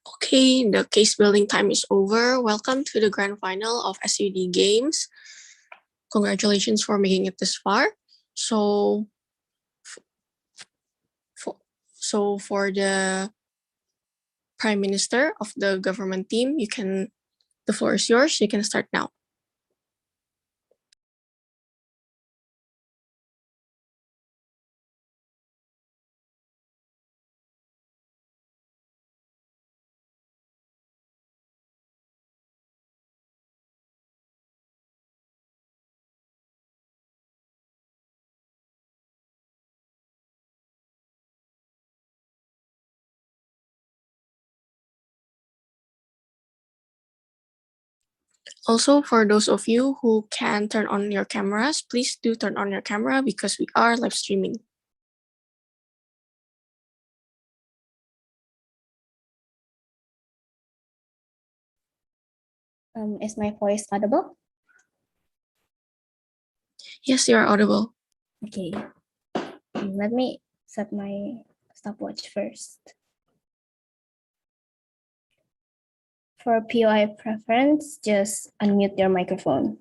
Okay, the case building time is over. Welcome to the grand final of SUD games. Congratulations for making it this far. So for the Prime Minister of the government team, the floor is yours. You can start now. Also, for those of you who can turn on your cameras, please do turn on your camera because we are live streaming. Is my voice audible? Yes, you are audible. Okay. Let me set my stopwatch first. For POI preference, just unmute your microphone.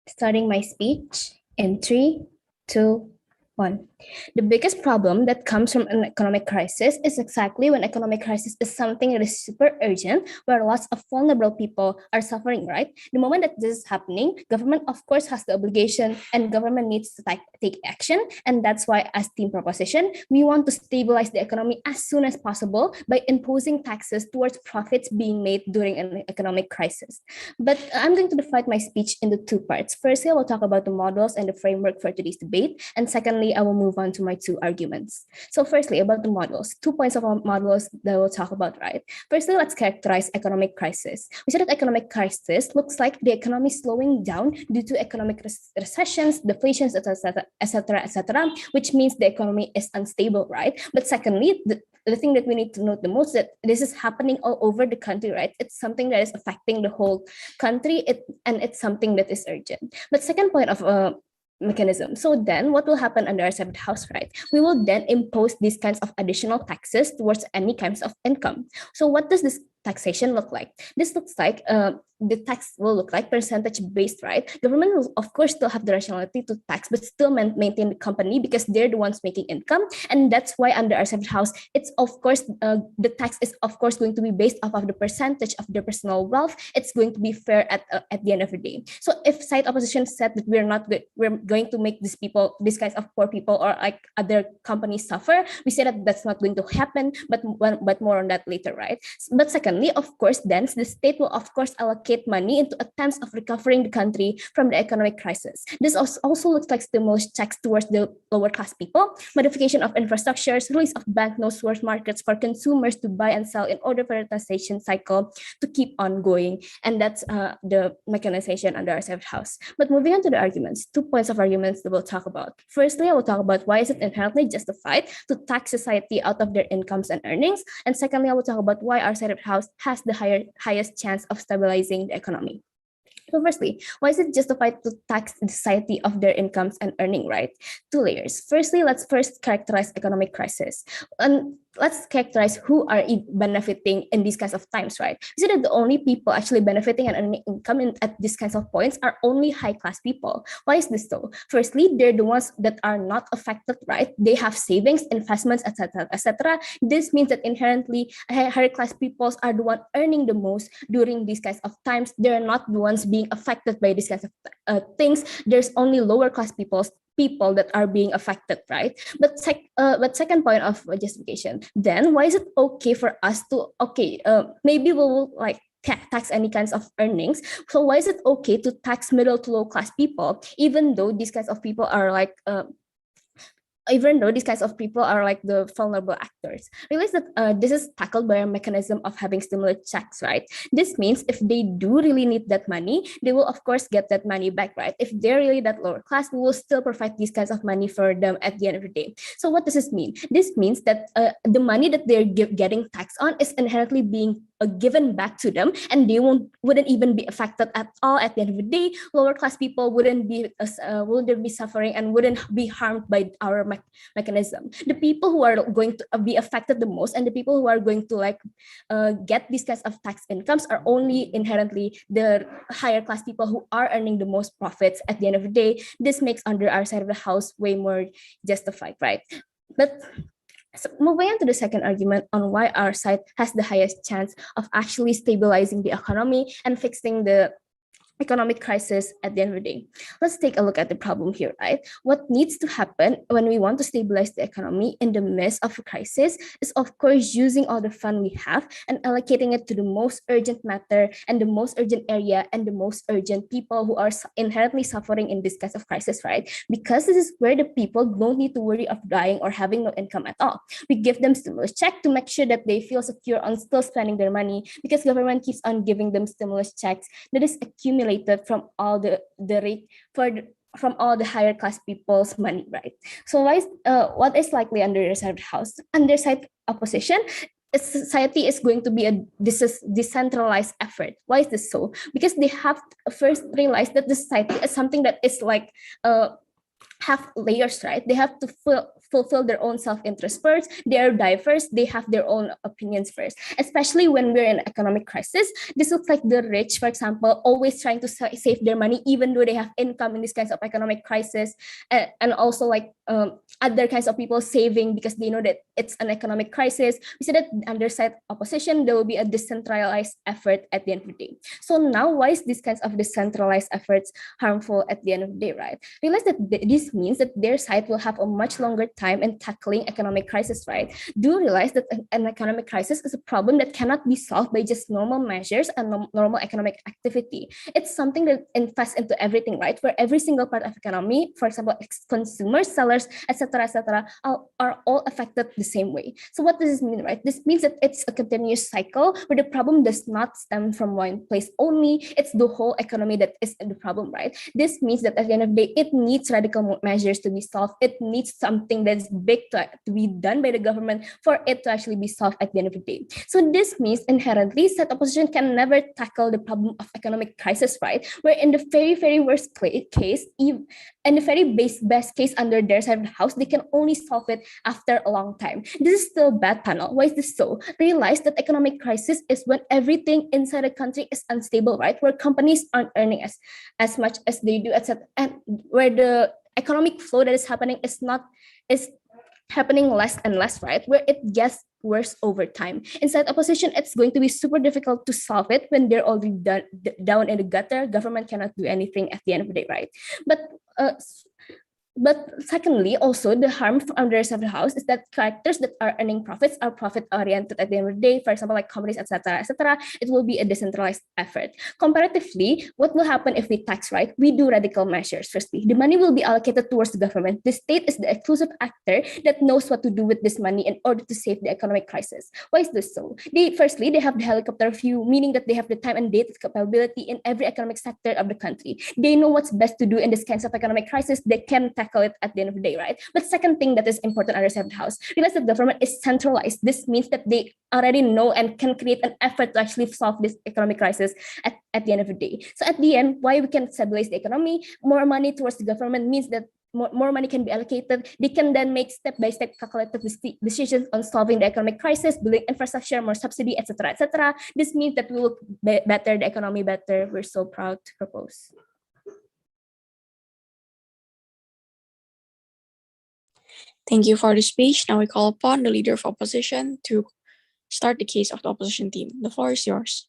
Starting my speech in 3, 2, 1. The biggest problem that comes from an economic crisis is exactly when economic crisis is something that is super urgent, where lots of vulnerable people are suffering, right? The moment that this is happening, government, of course, has the obligation and government needs to take action. And that's why, as team proposition, we want to stabilize the economy as soon as possible by imposing taxes towards profits being made during an economic crisis. But I'm going to divide my speech into 2 parts. Firstly, I will talk about the models and the framework for today's debate. And secondly, I will move on to my 2 arguments. So firstly, about the models, 2 points of our models that we'll talk about, right? Firstly, let's characterize economic crisis. We said that economic crisis looks like the economy slowing down due to economic recessions, deflations, etc., which means the economy is unstable, right? But secondly, the thing that we need to note the most is that this is happening all over the country, right? It's something that is affecting the whole country, and it's something that is urgent. But second point of mechanism. So then what will happen under our 7th house, right? We will then impose these kinds of additional taxes towards any kinds of income. So what does this taxation look like? This looks like the tax will look like percentage based, right? Government will of course still have the rationality to tax, but still maintain the company because they're the ones making income. And that's why under our 7th house, it's of course the tax is of course going to be based off of the percentage of their personal wealth. It's going to be fair at the end of the day. So if side opposition said that we're going to make these kinds of poor people or like other companies suffer, we say that that's not going to happen, but more on that later, right? But secondly, of course, then the state will of course allocate money into attempts of recovering the country from the economic crisis. This also looks like stimulus checks towards the lower class people, modification of infrastructures, release of bank notes towards markets for consumers to buy and sell in order for the taxation cycle to keep on going. And that's the mechanization under our 7th house. But moving on to the arguments, 2 points of arguments that we'll talk about. Firstly, I will talk about why is it inherently justified to tax society out of their incomes and earnings. And secondly, I will talk about why our 7th house has the highest chance of stabilizing the economy. So firstly, why is it justified to tax the society of their incomes and earning, right? 2 layers. Firstly, let's first characterize economic crisis. And let's characterize who are benefiting in these kinds of times, right? We see that the only people actually benefiting and earning income at these kinds of points are only high-class people. Why is this so? Firstly, they're the ones that are not affected, right? They have savings, investments, etc., etc. This means that inherently higher-class peoples are the one earning the most during these kinds of times. They're not the ones being affected by these kinds of things. There's only lower-class people that are being affected, right? But second point of justification, then why is it okay for us to maybe we'll like tax any kinds of earnings? So why is it okay to tax middle to low class people, even though these kinds of people are like the vulnerable actors? Realize that this is tackled by a mechanism of having stimulus checks, right? This means if they do really need that money, they will of course get that money back, right? If they're really that lower class, we will still provide these kinds of money for them at the end of the day. So what does this mean? This means that the money that they're getting taxed on is inherently being given back to them, and they wouldn't even be affected at all. At the end of the day, lower class people wouldn't be suffering and wouldn't be harmed by our mechanism. The people who are going to be affected the most, and the people who are going to get these kinds of tax incomes, are only inherently the higher class people who are earning the most profits at the end of the day. This makes under our side of the house way more justified, right? But so moving on to the second argument on why our side has the highest chance of actually stabilizing the economy and fixing the economic crisis at the end of the day. Let's take a look at the problem here, right? What needs to happen when we want to stabilize the economy in the midst of a crisis is, of course, using all the fund we have and allocating it to the most urgent matter and the most urgent area and the most urgent people who are inherently suffering in this kind of crisis, right? Because this is where the people don't need to worry of dying or having no income at all. We give them stimulus check to make sure that they feel secure on still spending their money, because government keeps on giving them stimulus checks that is accumulated from all from all the higher class people's money, right? So what is likely under the side house? Under side opposition, society is going to be a decentralized effort. Why is this so? Because they have to first realize that the society is something that is have layers, right? They have to fulfill their own self-interest first. They are diverse. They have their own opinions first. Especially when we're in economic crisis, this looks like the rich, for example, always trying to save their money, even though they have income in these kinds of economic crisis, and also other kinds of people saving because they know that it's an economic crisis. We said that under side opposition, there will be a decentralized effort at the end of the day. So now, why is these kinds of decentralized efforts harmful at the end of the day, right? Realize that this means that their side will have a much longer time in tackling economic crisis, right? Do realize that an economic crisis is a problem that cannot be solved by just normal measures and normal economic activity. It's something that infests into everything, right? Where every single part of economy, for example, consumers, sellers, etc., are all affected the same way. So what does this mean, right? This means that it's a continuous cycle where the problem does not stem from one place only. It's the whole economy that is the problem, right? This means that at the end of the day, it needs radical measures to be solved. It needs something that's big to be done by the government for it to actually be solved at the end of the day. So this means inherently that opposition can never tackle the problem of economic crisis, right? Where in the very, very worst case, even in the very best case under their side of the house, they can only solve it after a long time. This is still bad, panel. Why is this so? Realize that economic crisis is when everything inside a country is unstable, right? Where companies aren't earning as much as they do, etc., and where the economic flow that is happening is happening less and less, right? Where it gets worse over time. Inside opposition, it's going to be super difficult to solve it when they're already down in the gutter. Government cannot do anything at the end of the day, right? But secondly, also the harm from the rest of the house is that characters that are earning profits are profit oriented at the end of the day. For example, like companies, etc. It will be a decentralized effort. Comparatively, what will happen if we tax, right? We do radical measures. Firstly, the money will be allocated towards the government. The state is the exclusive actor that knows what to do with this money in order to save the economic crisis. Why is this so? They have the helicopter view, meaning that they have the time and data capability in every economic sector of the country. They know what's best to do in this kinds of economic crisis. They can tackle it at the end of the day, right? But second thing that is important under the house, realize that government is centralized. This means that they already know and can create an effort to actually solve this economic crisis at the end of the day. So at the end, why we can stabilize the economy, more money towards the government means that more money can be allocated. They can then make step-by-step calculated decisions on solving the economic crisis, building infrastructure, more subsidy, etc. This means that we will better the economy better. We're so proud to propose. Thank you for the speech. Now we call upon the leader of opposition to start the case of the opposition team. The floor is yours.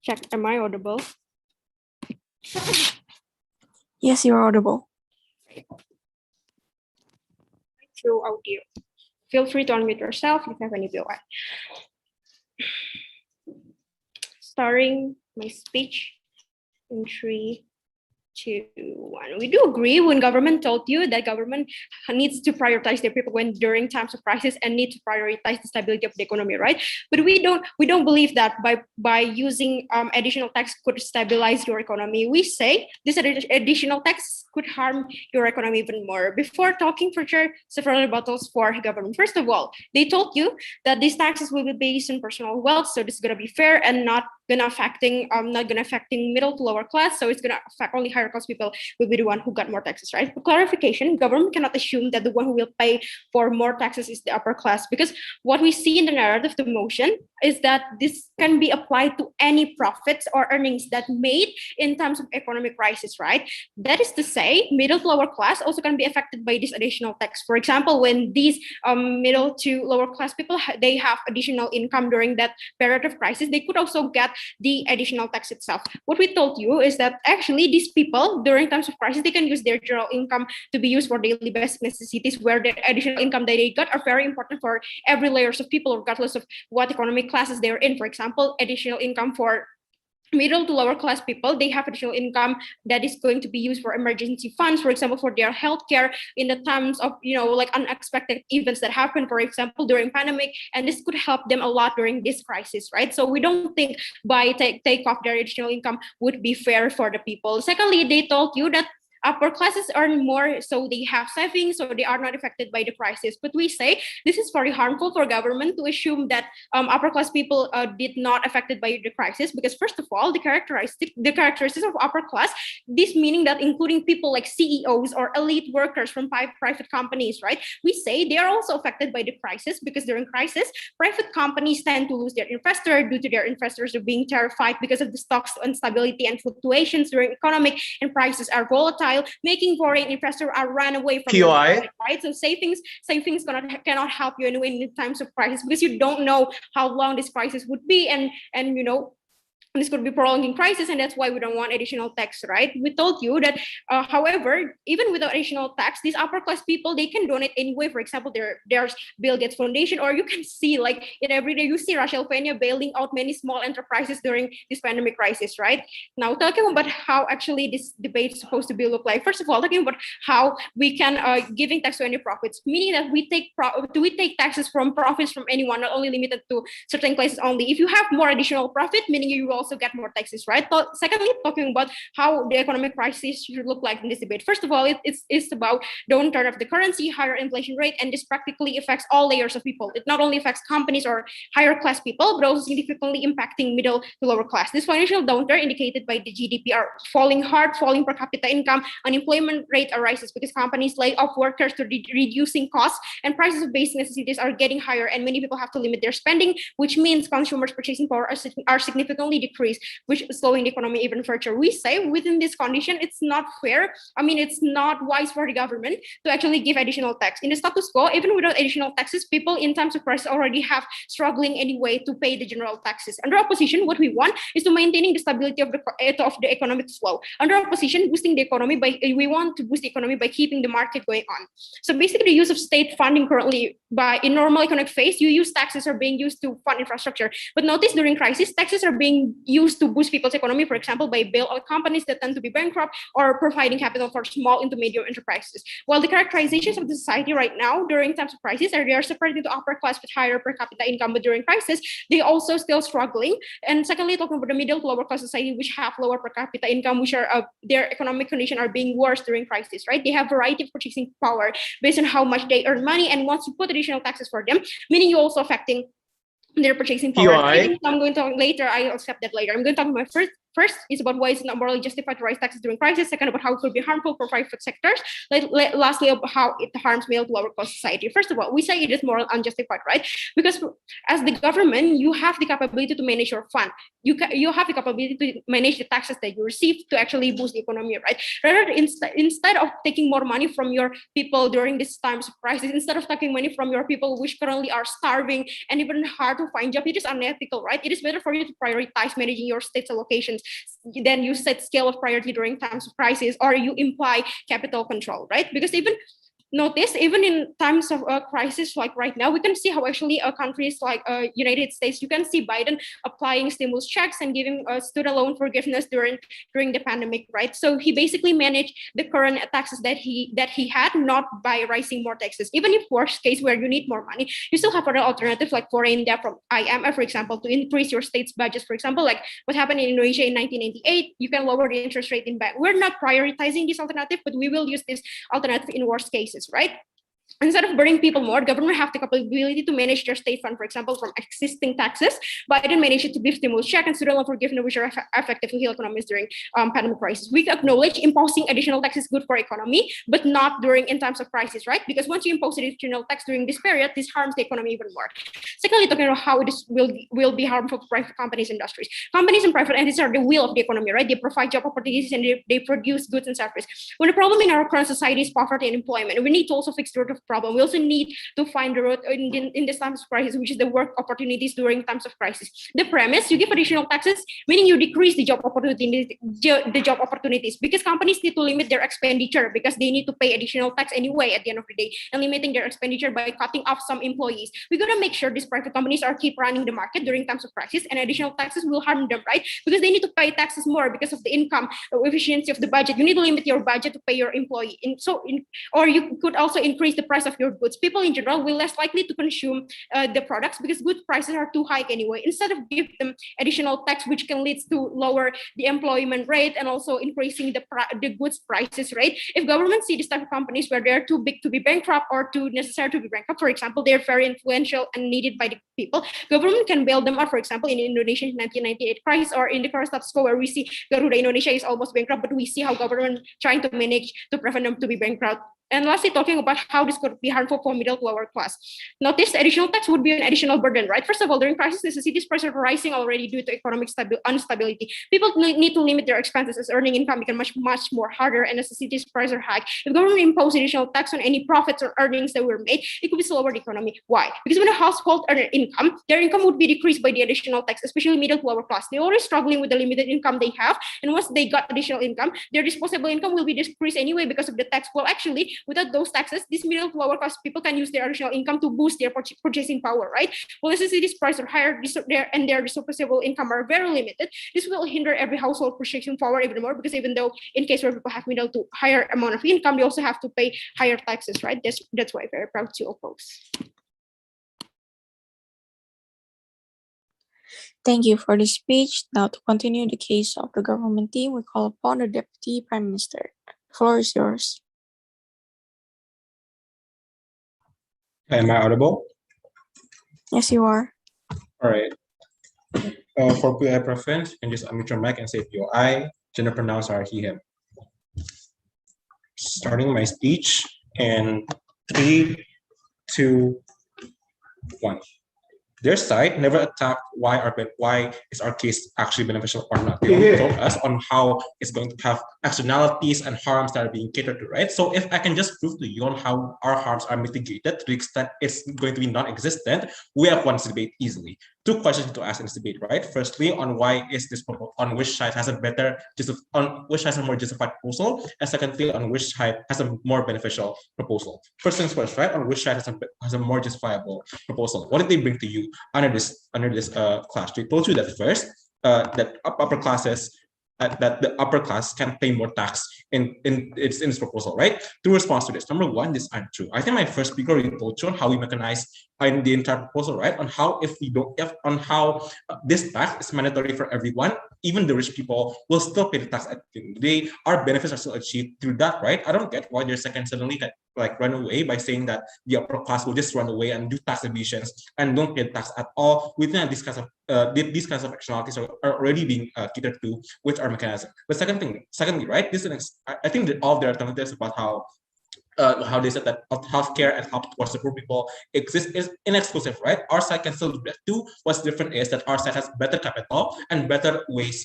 Check, am I audible? Yes, you're audible. Through audio. Feel free to unmute yourself if you have any POI. Starting my speech in 3, 2, 1. We do agree when government told you that government needs to prioritize their people when during times of crisis and need to prioritize the stability of the economy, right? But we don't believe that by using additional tax could stabilize your economy. We say this additional tax could harm your economy even more. Before talking further, several rebuttals for government. First of all, they told you that these taxes will be based on personal wealth, so this is going to be fair and not gonna affecting middle to lower class, so it's gonna affect only higher class people will be the one who got more taxes, right? For clarification, government cannot assume that the one who will pay for more taxes is the upper class, because what we see in the narrative, the motion, is that this can be applied to any profits or earnings that made in terms of economic crisis, right? That is to say, middle to lower class also can be affected by this additional tax. For example, when these middle to lower class people they have additional income during that period of crisis, they could also get the additional tax itself. What we told you is that actually these people during times of crisis, they can use their general income to be used for daily basic necessities, where the additional income that they got are very important for every layers of people, regardless of what economic classes they're in. For example, additional income for middle to lower class people, they have additional income that is going to be used for emergency funds, for example, for their healthcare in the times of like unexpected events that happen, for example, during pandemic, and this could help them a lot during this crisis, right? So we don't think by take off their additional income would be fair for the people. Secondly, they told you that upper classes earn more, so they have savings, so they are not affected by the crisis. But we say this is very harmful for government to assume that upper class people did not affected by the crisis, because first of all, the characteristics of upper class, this meaning that including people like CEOs or elite workers from private companies, right? We say they are also affected by the crisis, because during crisis, private companies tend to lose their investor due to their investors being terrified because of the stocks instability and fluctuations during economic and prices are volatile, making foreign investors run away from the market, right? So savings cannot help you anyway in times of crisis, because you don't know how long this crisis would be, and this could be prolonging crisis, and that's why we don't want additional tax, right? We told you that, however, even without additional tax, these upper class people, they can donate anyway. For example, there's Bill Gates Foundation, or you can see like in every day, you see Rachel Peña bailing out many small enterprises during this pandemic crisis, right? Now, talking about how actually this debate is supposed to be look like. First of all, talking about how we can giving tax to any profits, meaning that we take taxes from profits from anyone, not only limited to certain classes only. If you have more additional profit, meaning you will also get more taxes, right? But secondly, talking about how the economic crisis should look like in this debate. First of all, it's about downturn of the currency, higher inflation rate, and this practically affects all layers of people. It not only affects companies or higher class people, but also significantly impacting middle to lower class. This financial downturn indicated by the GDP are falling hard, falling per capita income, unemployment rate arises because companies lay off workers to reducing costs, and prices of basic necessities are getting higher, and many people have to limit their spending, which means consumers' purchasing power are significantly decreased, which is slowing the economy even further. We say within this condition, it's not fair. I mean, it's not wise for the government to actually give additional tax. In the status quo, even without additional taxes, people in times of crisis already have struggling anyway to pay the general taxes. Under opposition, what we want is to maintaining the stability of the economic flow. Under opposition, we want to boost the economy by keeping the market going on. So basically, the use of state funding currently in normal economic phase, you use taxes are being used to fund infrastructure. But notice during crisis, taxes are being used to boost people's economy, for example, by bailout companies that tend to be bankrupt or providing capital for small and medium enterprises. While the characterizations of the society right now during times of crisis they are separated into upper class with higher per capita income, but during crisis, they also still struggling. And secondly, talking about the middle to lower class society, which have lower per capita income, which are their economic condition are being worse during crisis, right? They have variety of purchasing power based on how much they earn money, and once you put additional taxes for them, meaning you're also affecting their purchasing power. I'm going to talk later. I'll accept that later. I'm going to talk about my first is about why it's not morally justified to raise taxes during crisis. Second, about how it could be harmful for private sectors. Lastly, about how it harms middle to lower class society. First of all, we say it is moral unjustified, right? Because as the government, you have the capability to manage your fund. You have the capability to manage the taxes that you receive to actually boost the economy, right? Rather, instead of taking more money from your people during these times of crisis, instead of taking money from your people which currently are starving and even hard to find job, it is unethical, right? It is better for you to prioritize managing your state's allocations. Then you set scale of priority during times of crisis, or you imply capital control, right? Because even notice, even in times of a crisis like right now, we can see how actually countries like United States, you can see Biden applying stimulus checks and giving student loan forgiveness during the pandemic, right? So he basically managed the current taxes that he had, not by raising more taxes. Even if worst case where you need more money, you still have other alternatives like foreign debt from IMF, for example, to increase your state's budgets. For example, like what happened in Indonesia in 1998, you can lower the interest rate in bank. We're not prioritizing this alternative, but we will use this alternative in worst cases, right? Instead of burning people more, government have the capability to manage their state fund, for example, from existing taxes. Biden managed to give stimulus check and student loan forgiveness, which are effective to heal economies during pandemic crisis. We acknowledge imposing additional tax is good for economy, but not in times of crisis, right? Because once you impose additional tax during this period, this harms the economy even more. Secondly, talking about how it will be harmful for private companies, industries. Companies and private entities are the wheel of the economy, right? They provide job opportunities and they produce goods and services. When the problem in our current society is poverty and employment, we need to also fix the root of problem. We also need to find the root in this times of crisis, which is the work opportunities during times of crisis. The premise, you give additional taxes, meaning you decrease the job opportunities, because companies need to limit their expenditure because they need to pay additional tax anyway at the end of the day, and limiting their expenditure by cutting off some employees. We gotta make sure these private companies are keep running the market during times of crisis, and additional taxes will harm them, right? Because they need to pay taxes more because of the income efficiency of the budget. You need to limit your budget to pay your employee. Or you could also increase the price of your goods. People in general will less likely to consume the products because good prices are too high anyway. Instead of give them additional tax, which can lead to lower the employment rate and also increasing the goods prices, right? If government see this type of companies where they're too big to be bankrupt or too necessary to be bankrupt, for example, they're very influential and needed by the people, government can bail them out. For example, in Indonesia's 1998 crisis, or in the current status quo where we see Garuda Indonesia is almost bankrupt, but we see how government trying to manage to prevent them to be bankrupt. And lastly, talking about how this could be harmful for middle to lower class. Notice additional tax would be an additional burden, right? First of all, during crisis, necessities prices are rising already due to economic instability. People need to limit their expenses as earning income become much more harder and necessities prices are high. If government impose additional tax on any profits or earnings that were made, it could be slower the economy. Why? Because when a household earn income, their income would be decreased by the additional tax, especially middle to lower class. They're already struggling with the limited income they have, and once they got additional income, their disposable income will be decreased anyway because of the tax. Well, actually, without those taxes, these middle to lower class people can use their additional income to boost their purchasing power, right? Well, necessities prices are higher and their disposable income are very limited. This will hinder every household purchasing power even more, because even though in case where people have middle to higher amount of income, they also have to pay higher taxes, right? That's why I'm very proud to oppose. Thank you for the speech. Now, to continue the case of the government team, we call upon the Deputy Prime Minister. The floor is yours. Am I audible? Yes, you are. All right. For POI preference, you can just unmute your mic and say POI. Gender pronouns are he, him. Starting my speech in 3, 2, 1. Their side never attacked why is our case actually beneficial or not. They only told us on how it's going to have externalities and harms that are being catered to, right? So if I can just prove to you on how our harms are mitigated to the extent it's going to be non-existent, we have won this debate easily. 2 questions to ask in this debate, right? Firstly, on why is this on which side has a more justified proposal, and secondly, on which side has a more beneficial proposal. First things first, right? On which side has a more justifiable proposal? What did they bring to you under this class? They told you that first, that upper classes. That the upper class can pay more tax in its proposal, right? To respond to this, number 1, this aren't true. I think my first speaker already told you on how we mechanize in the entire proposal, right? On how this tax is mandatory for everyone, even the rich people will still pay the tax at the end of the day. Our benefits are still achieved through that, right? I don't get why their second suddenly run away by saying that the upper class will just run away and do tax evasions and don't pay tax at all. We think that these kinds of externalities are already being catered to with our mechanism. But secondly, right? I think that all their alternatives about how they said that healthcare and help towards the poor people is inexclusive, right? Our side can still do that too. What's different is that our side has better capital and better ways,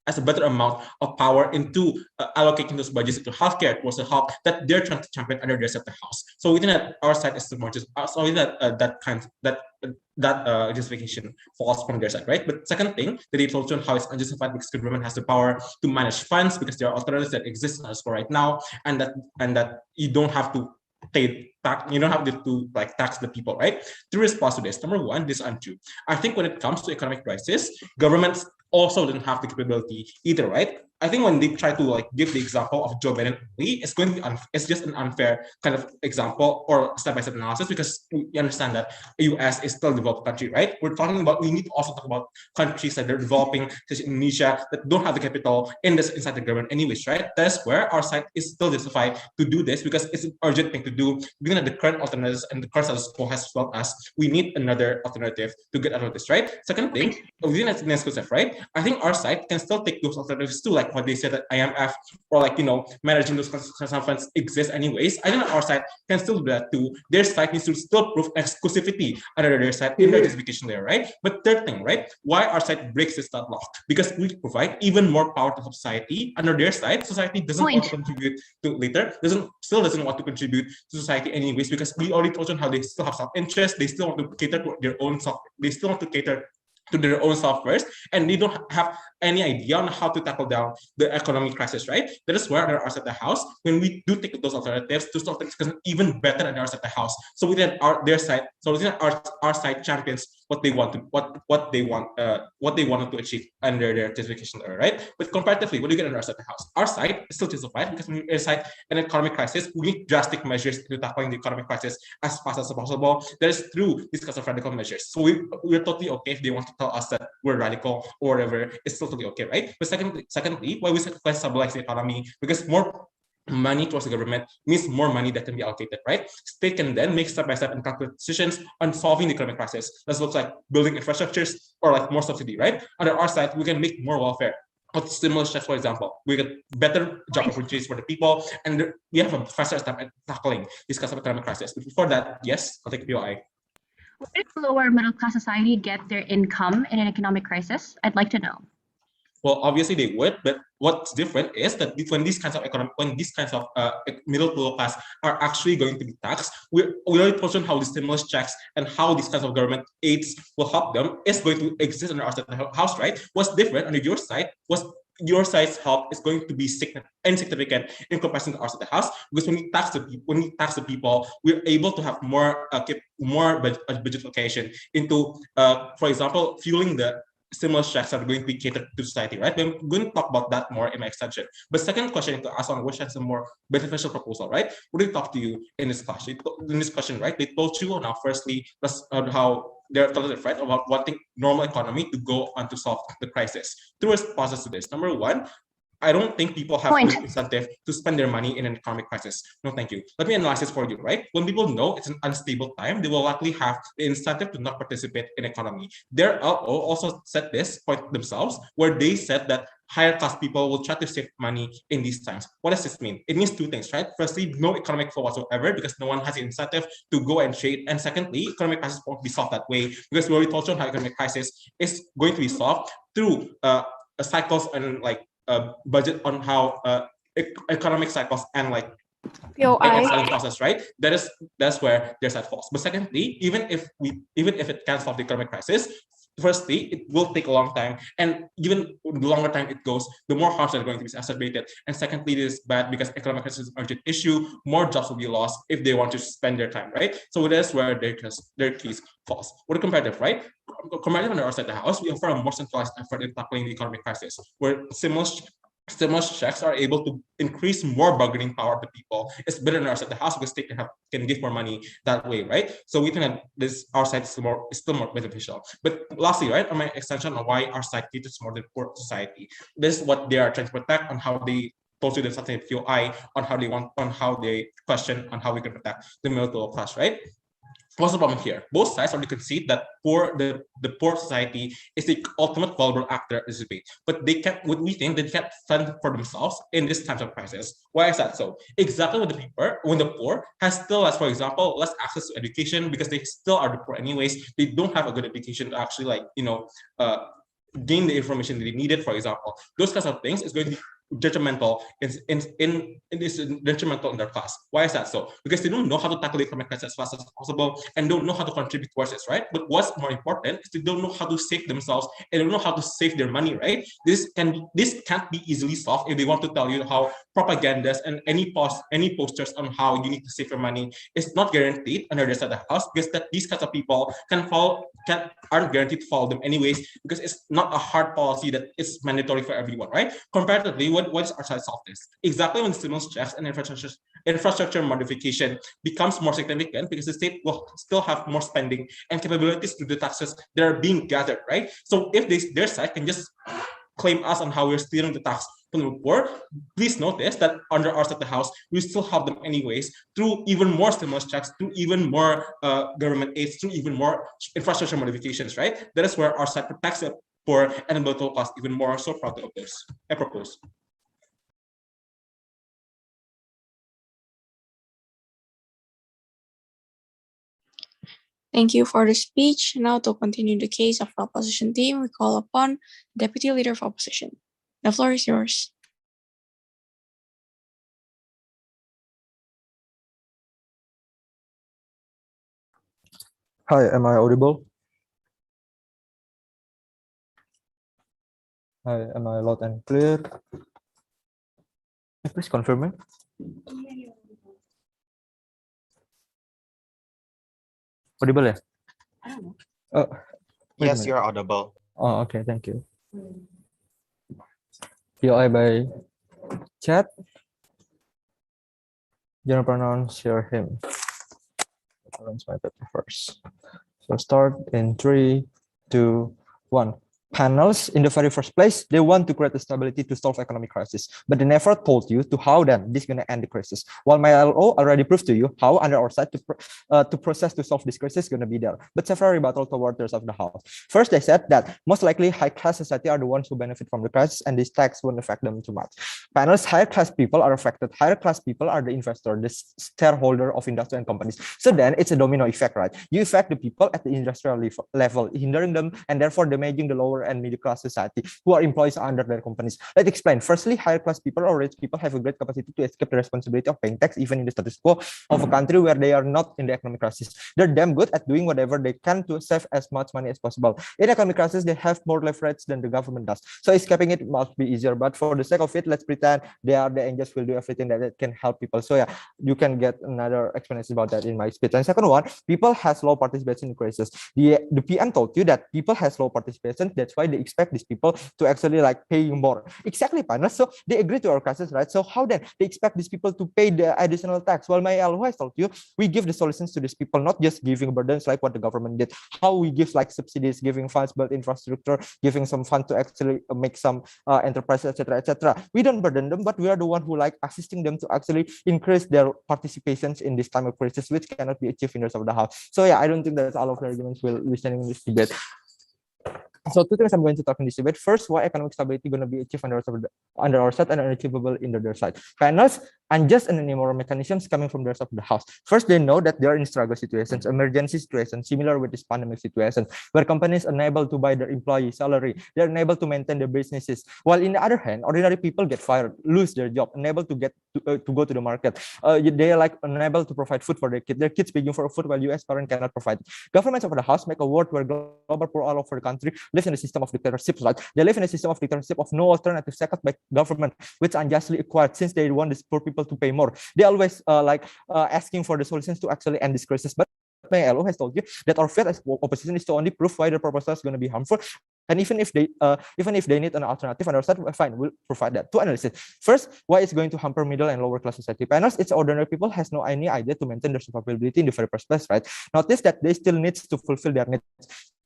as a better amount of power into allocating those budgets into healthcare towards the help that they're trying to champion under their separate house. So we think that our side is more just that justification falls from their side, right? But second thing that they told you on how it's unjustified because the government has the power to manage funds because there are alternatives that exist in our score right now, and that you don't have to you don't have to like tax the people, right? Two response to this. Number one, this is untrue. I think when it comes to economic crisis, governments also didn't have the capability either, right? I think when they try to like give the example of Joe Biden only, it's going to be it's just an unfair kind of example or step-by-step analysis, because we understand that the US is still a developed country, right? We're talking about, we need to also talk about countries that are developing, such as Indonesia, that don't have the capital inside the government anyways, right? That's where our side is still justified to do this, because it's an urgent thing to do. Given that the current alternatives and the current status quo has failed us, we need another alternative to get out of this, right? Second thing, within that next concept, right? I think our side can still take those alternatives too, like what they said that IMF or like, managing those funds exist anyways. I think that our side can still do that too. Their side needs to still prove exclusivity under their side in their justification there, right? But third thing, right? Why our side breaks this deadlock? Because we provide even more power to society. Under their side, society doesn't want to contribute to later, still doesn't want to contribute to society anyways, because we already told them how they still have self-interest, they still want to cater to their own self, they still want to cater to their own self first, and they don't have any idea on how to tackle down the economic crisis, right? That is where there are at the house, when we do take those alternatives, those alternatives even better than ours at the house. So within their side, so within our side champions what they want to what they wanted to achieve under their justification, right? But comparatively, what do you get on our side of the house? Our side is still justified, because when we side an economic crisis, we need drastic measures to tackling the economic crisis as fast as possible. That is through this kind of radical measures. So we're totally okay if they want to tell us that we're radical or whatever. It's totally okay, right? But secondly, why we sacrifice stabilize the economy? Because more money towards the government means more money that can be allocated, right? State can then make step-by-step and calculated decisions on solving the economic crisis. That looks like building infrastructures or like more subsidy, right? Under our side, we can make more welfare. With stimulus checks, for example, we get better job opportunities for the people, and we have a faster step at tackling this kind of economic crisis. But before that, yes, I'll take POI. Where did lower middle class society get their income in an economic crisis? I'd like to know. Well, obviously they would, but what's different is that when these kinds of middle class are actually going to be taxed, we already touched on how the stimulus checks and how these kinds of government aids will help them is going to exist on our side of the house, right? What's different on your side was your side's help is going to be insignificant in comparison to ours at the house, because when we tax the people, we're able to have more budget allocation into, for example, fueling the stimulus checks are going to be catered to society, right? We're going to talk about that more in my extension. But second question to ask on which has a more beneficial proposal, right? What did they talk to you in this question? Right? They told you now, firstly, how they're totally right about wanting normal economy to go on to solve the crisis. Two responses to this. Number one, I don't think people have the incentive to spend their money in an economic crisis. No, thank you. Let me analyze this for you, right? When people know it's an unstable time, they will likely have the incentive to not participate in economy. Their LO also said this point themselves, where they said that higher class people will try to save money in these times. What does this mean? It means two things, right? Firstly, no economic flow whatsoever, because no one has the incentive to go and trade. And secondly, economic crisis won't be solved that way, because we already told you how economic crisis is going to be solved through cycles and like budget on how economic cycles and like selling process, right? That's where there's that false. But secondly, even if it can solve the economic crisis, firstly, it will take a long time, and even the longer time it goes, the more harms are going to be exacerbated. And secondly, it is bad because economic crisis is an urgent issue. More jobs will be lost if they want to spend their time, right? So that's where their case falls. What a comparative, right? Comparative on our side of the house, we offer a more centralized effort in tackling the economic crisis, where stimulus checks are able to increase more bargaining power to people. It's better than our side of the house, because state can give more money that way, right? So we think that our side is still more beneficial. But lastly, right, on my extension on why our side caters more to the poor society, this is what they are trying to protect, on how they posted them something POI on how they question on how we can protect the middle class, right? What's the problem here? Both sides already concede that the poor society is the ultimate vulnerable actor in this debate, but they can't fend for themselves in this times of crisis. Why is that so? Exactly when the poor has still less, for example, less access to education, because they still are the poor anyways. They don't have a good education to actually gain the information that they needed, for example. Those kinds of things is going to be detrimental is detrimental in their class. Why is that so? Because they don't know how to tackle the economic crisis as fast as possible and don't know how to contribute towards it, right? But what's more important is they don't know how to save themselves and don't know how to save their money, right? This can't be easily solved if they want to tell you how propagandas and any posters on how you need to save your money is not guaranteed under the side of the house, because that these kinds of people aren't guaranteed to follow them anyways, because it's not a hard policy that is mandatory for everyone, right? Comparatively, what is our side solve this? Exactly when the stimulus checks and infrastructure modification becomes more significant, because the state will still have more spending and capabilities to do taxes that are being gathered, right? So if their side can just claim us on how we're stealing the tax from the poor, please notice that under our side of the house, we still help them anyways through even more stimulus checks, through even more government aids, through even more infrastructure modifications, right? That is where our side protects the poor and the local cost even more. So proud of this. I propose. Thank you for the speech. Now to continue the case of the opposition team, we call upon Deputy Leader of Opposition. The floor is yours. Hi, am I audible? Hi, am I loud and clear? Please confirm me. Audible, yeah? I don't know. Wait a Yes, minute. you're audible. Oh, okay, thank you. POI by chat. General pronoun, share him. Arrange my paper first. So start in 3, 2, 1. Panels, in the very first place, they want to create a stability to solve economic crisis, but they never told you to how then this is going to end the crisis. While my LO already proved to you how under our side to process to solve this crisis is going to be there, but several rebuttal toward the of the house. First, they said that most likely high-class society are the ones who benefit from the crisis, and this tax won't affect them too much. Panels, higher-class people are affected. Higher-class people are the investor, the shareholder of industry and companies. So then it's a domino effect, right? You affect the people at the industrial level, hindering them, and therefore damaging the lower and middle class society who are employees under their companies. Let's explain. Firstly, higher class people or rich people have a great capacity to escape the responsibility of paying tax, even in the status quo of a country where they are not in the economic crisis. They're damn good at doing whatever they can to save as much money as possible. In economic crisis, they have more leverage than the government does. So escaping it must be easier. But for the sake of it, let's pretend they are the angels will do everything that can help people. So yeah, you can get another explanation about that in my speech. And second one, people has low participation in crisis. The PM told you that people has low participation. That's why they expect these people to actually like paying more. Exactly, partner. So they agree to our crisis, right? So how then they expect these people to pay the additional tax? Well, my LO has told you, we give the solutions to these people, not just giving burdens like what the government did. How we give like subsidies, giving funds, build infrastructure, giving some fund to actually make some enterprises, etc., etc. We don't burden them, but we are the one who like assisting them to actually increase their participations in this time of crisis, which cannot be achieved in the rest of the house. So yeah, I don't think that all of the arguments will be standing in this debate. So two things I'm going to talk in this debate. First, why economic stability going to be achieved under our side and unachievable in their side. Panels, unjust and immoral mechanisms coming from the rest of the house. First, they know that they are in struggle situations, emergency situations, similar with this pandemic situation, where companies are unable to buy their employee salary, they're unable to maintain their businesses. While in the other hand, ordinary people get fired, lose their job, unable to get to go to the market. They are like unable to provide food for their kids begging for food while US parents cannot provide. Governments of the house make a world where global poor all over the country live in a system of dictatorship, right? They live in a system of dictatorship of no alternative second by government, which unjustly acquired since they want these poor people to pay more. They always asking for the solutions to actually end this crisis. But my LO has told you that our fight as opposition is to only prove why the proposal is going to be harmful. And even if they need an alternative on our side, fine, we'll provide that. Two analysis. First, why it's going to hamper middle and lower class society. Panels, it's ordinary people has no any idea to maintain their survivability in the very first place, right? Notice that they still need to fulfill their needs.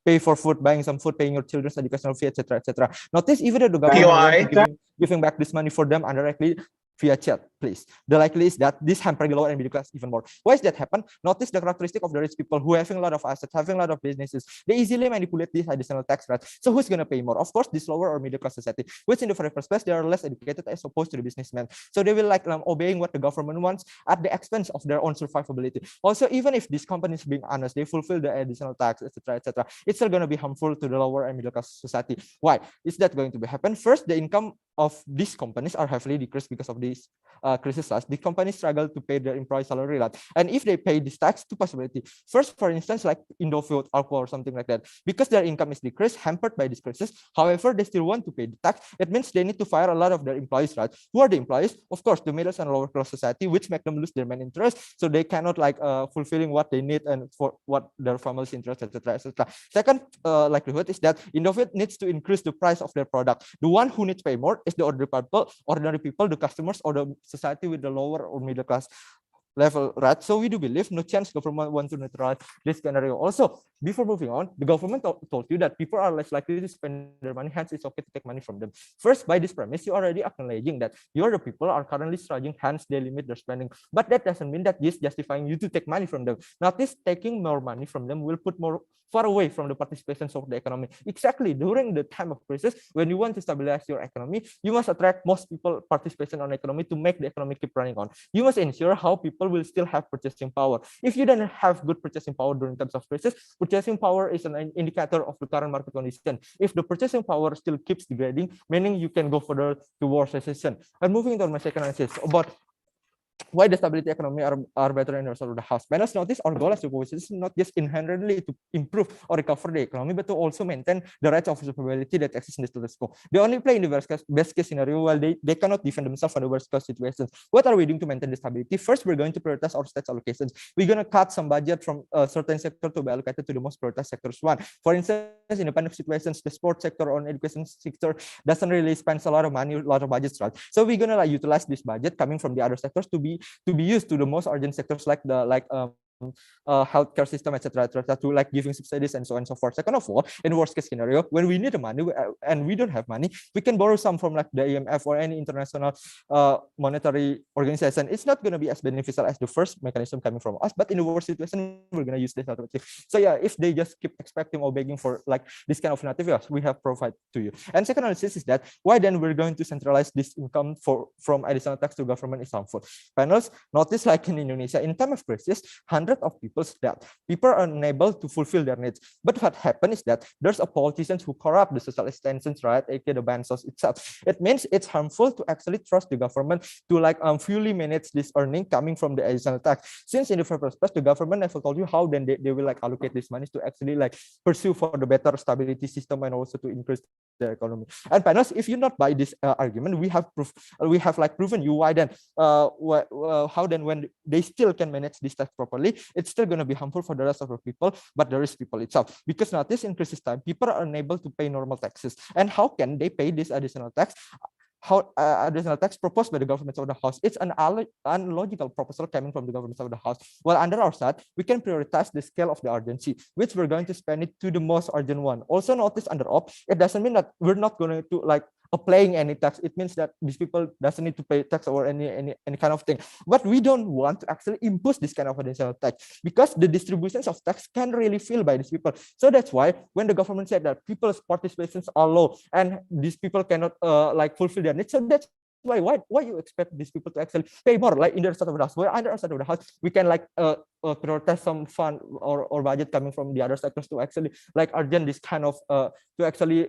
Pay for food, buying some food, paying your children's educational fee, etc., etc. Notice even though the government giving back this money for them indirectly, via chat, please. The likely is that this hampering the lower and middle class even more. Why is that happen? Notice the characteristic of the rich people who having a lot of assets, having a lot of businesses. They easily manipulate this additional tax rate. So who's gonna pay more? Of course, this lower or middle class society, which in the very first place they are less educated as opposed to the businessmen. So they will like obeying what the government wants at the expense of their own survivability. Also, even if these companies, being honest, they fulfill the additional tax, etc., etc., it's still gonna be harmful to the lower and middle class society. Why is that going to be happen? First, the income of these companies are heavily decreased because of this crisis. The companies struggle to pay their employee salary lot, and if they pay this tax, two possibility. First, for instance, like Indofood, alcohol, or something like that, because their income is decreased, hampered by this crisis. However, they still want to pay the tax. It means they need to fire a lot of their employees, right? Who are the employees? Of course, the middle and lower class society, which make them lose their main interest, so they cannot like fulfilling what they need and for what their families' interest, etc., etc. Second likelihood is that Indofood needs to increase the price of their product. The one who needs to pay more is the ordinary people, the customers, or the society with the lower or middle class level, right? So we do believe no chance government want to neutralize this scenario. Also, before moving on, the government told you that people are less likely to spend their money, hence it's okay to take money from them. First, by this premise, you already acknowledging that you are the people are currently struggling, hence they limit their spending. But that doesn't mean that this justifying you to take money from them. Notice taking more money from them will put more far away from the participation of the economy. Exactly during the time of crisis, when you want to stabilize your economy, you must attract most people participation on economy to make the economy keep running on. You must ensure how people will still have purchasing power. If you don't have good purchasing power during times of crisis, purchasing power is an indicator of the current market condition. If the purchasing power still keeps degrading, meaning you can go further towards recession. And moving to my second analysis about why the stability economy are better in the rest of the house. Panelists notice our goal as a is not just inherently to improve or recover the economy, but to also maintain the rights of survivability that exists in the status quo. They only play in the best case scenario while they cannot defend themselves on the worst case situations. What are we doing to maintain the stability? First, we're going to prioritize our tax allocations. We're going to cut some budget from a certain sector to be allocated to the most prioritized sectors. One, for instance, in the pandemic situations, the sports sector or education sector doesn't really spend a lot of money, a lot of budgets, right? So we're gonna utilize this budget coming from the other sectors to be used to the most urgent sectors like the healthcare system, etc., to like giving subsidies and so on and so forth. Second of all, in worst case scenario, when we need the money and we don't have money, we can borrow some from like the IMF or any international monetary organization. It's not going to be as beneficial as the first mechanism coming from us, but in the worst situation, we're going to use this alternative. So yeah, if they just keep expecting or begging for like this kind of alternative, we have provided to you. And second analysis is that why then we're going to centralize this income from additional tax to government is harmful. Panels notice like in Indonesia, in time of crisis, hundreds of people that people are unable to fulfill their needs. But what happens is that there's a politicians who corrupt the social extensions, right? aka the bansos itself. It means it's harmful to actually trust the government to like fully manage this earning coming from the additional tax. Since in the first place, the government never told you how then they will like allocate this money to actually like pursue for the better stability system and also to increase the economy. And panels, if you not buy this argument, we have proven you why then how then when they still can manage this tax properly, it's still going to be harmful for the rest of the people, but the rich people itself. Because notice in crisis time, people are unable to pay normal taxes. And how can they pay this additional tax? How additional tax proposed by the government of the house? It's an unlogical proposal coming from the government of the house. Well, under our side, we can prioritize the scale of the urgency, which we're going to spend it to the most urgent one. Also notice under op, it doesn't mean that we're not going to like applying any tax. It means that these people doesn't need to pay tax or any kind of thing. But we don't want to actually impose this kind of additional tax because the distributions of tax can really feel by these people. So that's why when the government said that people's participations are low and these people cannot like fulfill their needs, so that's why you expect these people to actually pay more, like in the rest of the house. Where under side of the house, we can like prioritize some fund or budget coming from the other sectors to actually like urgent this kind of to actually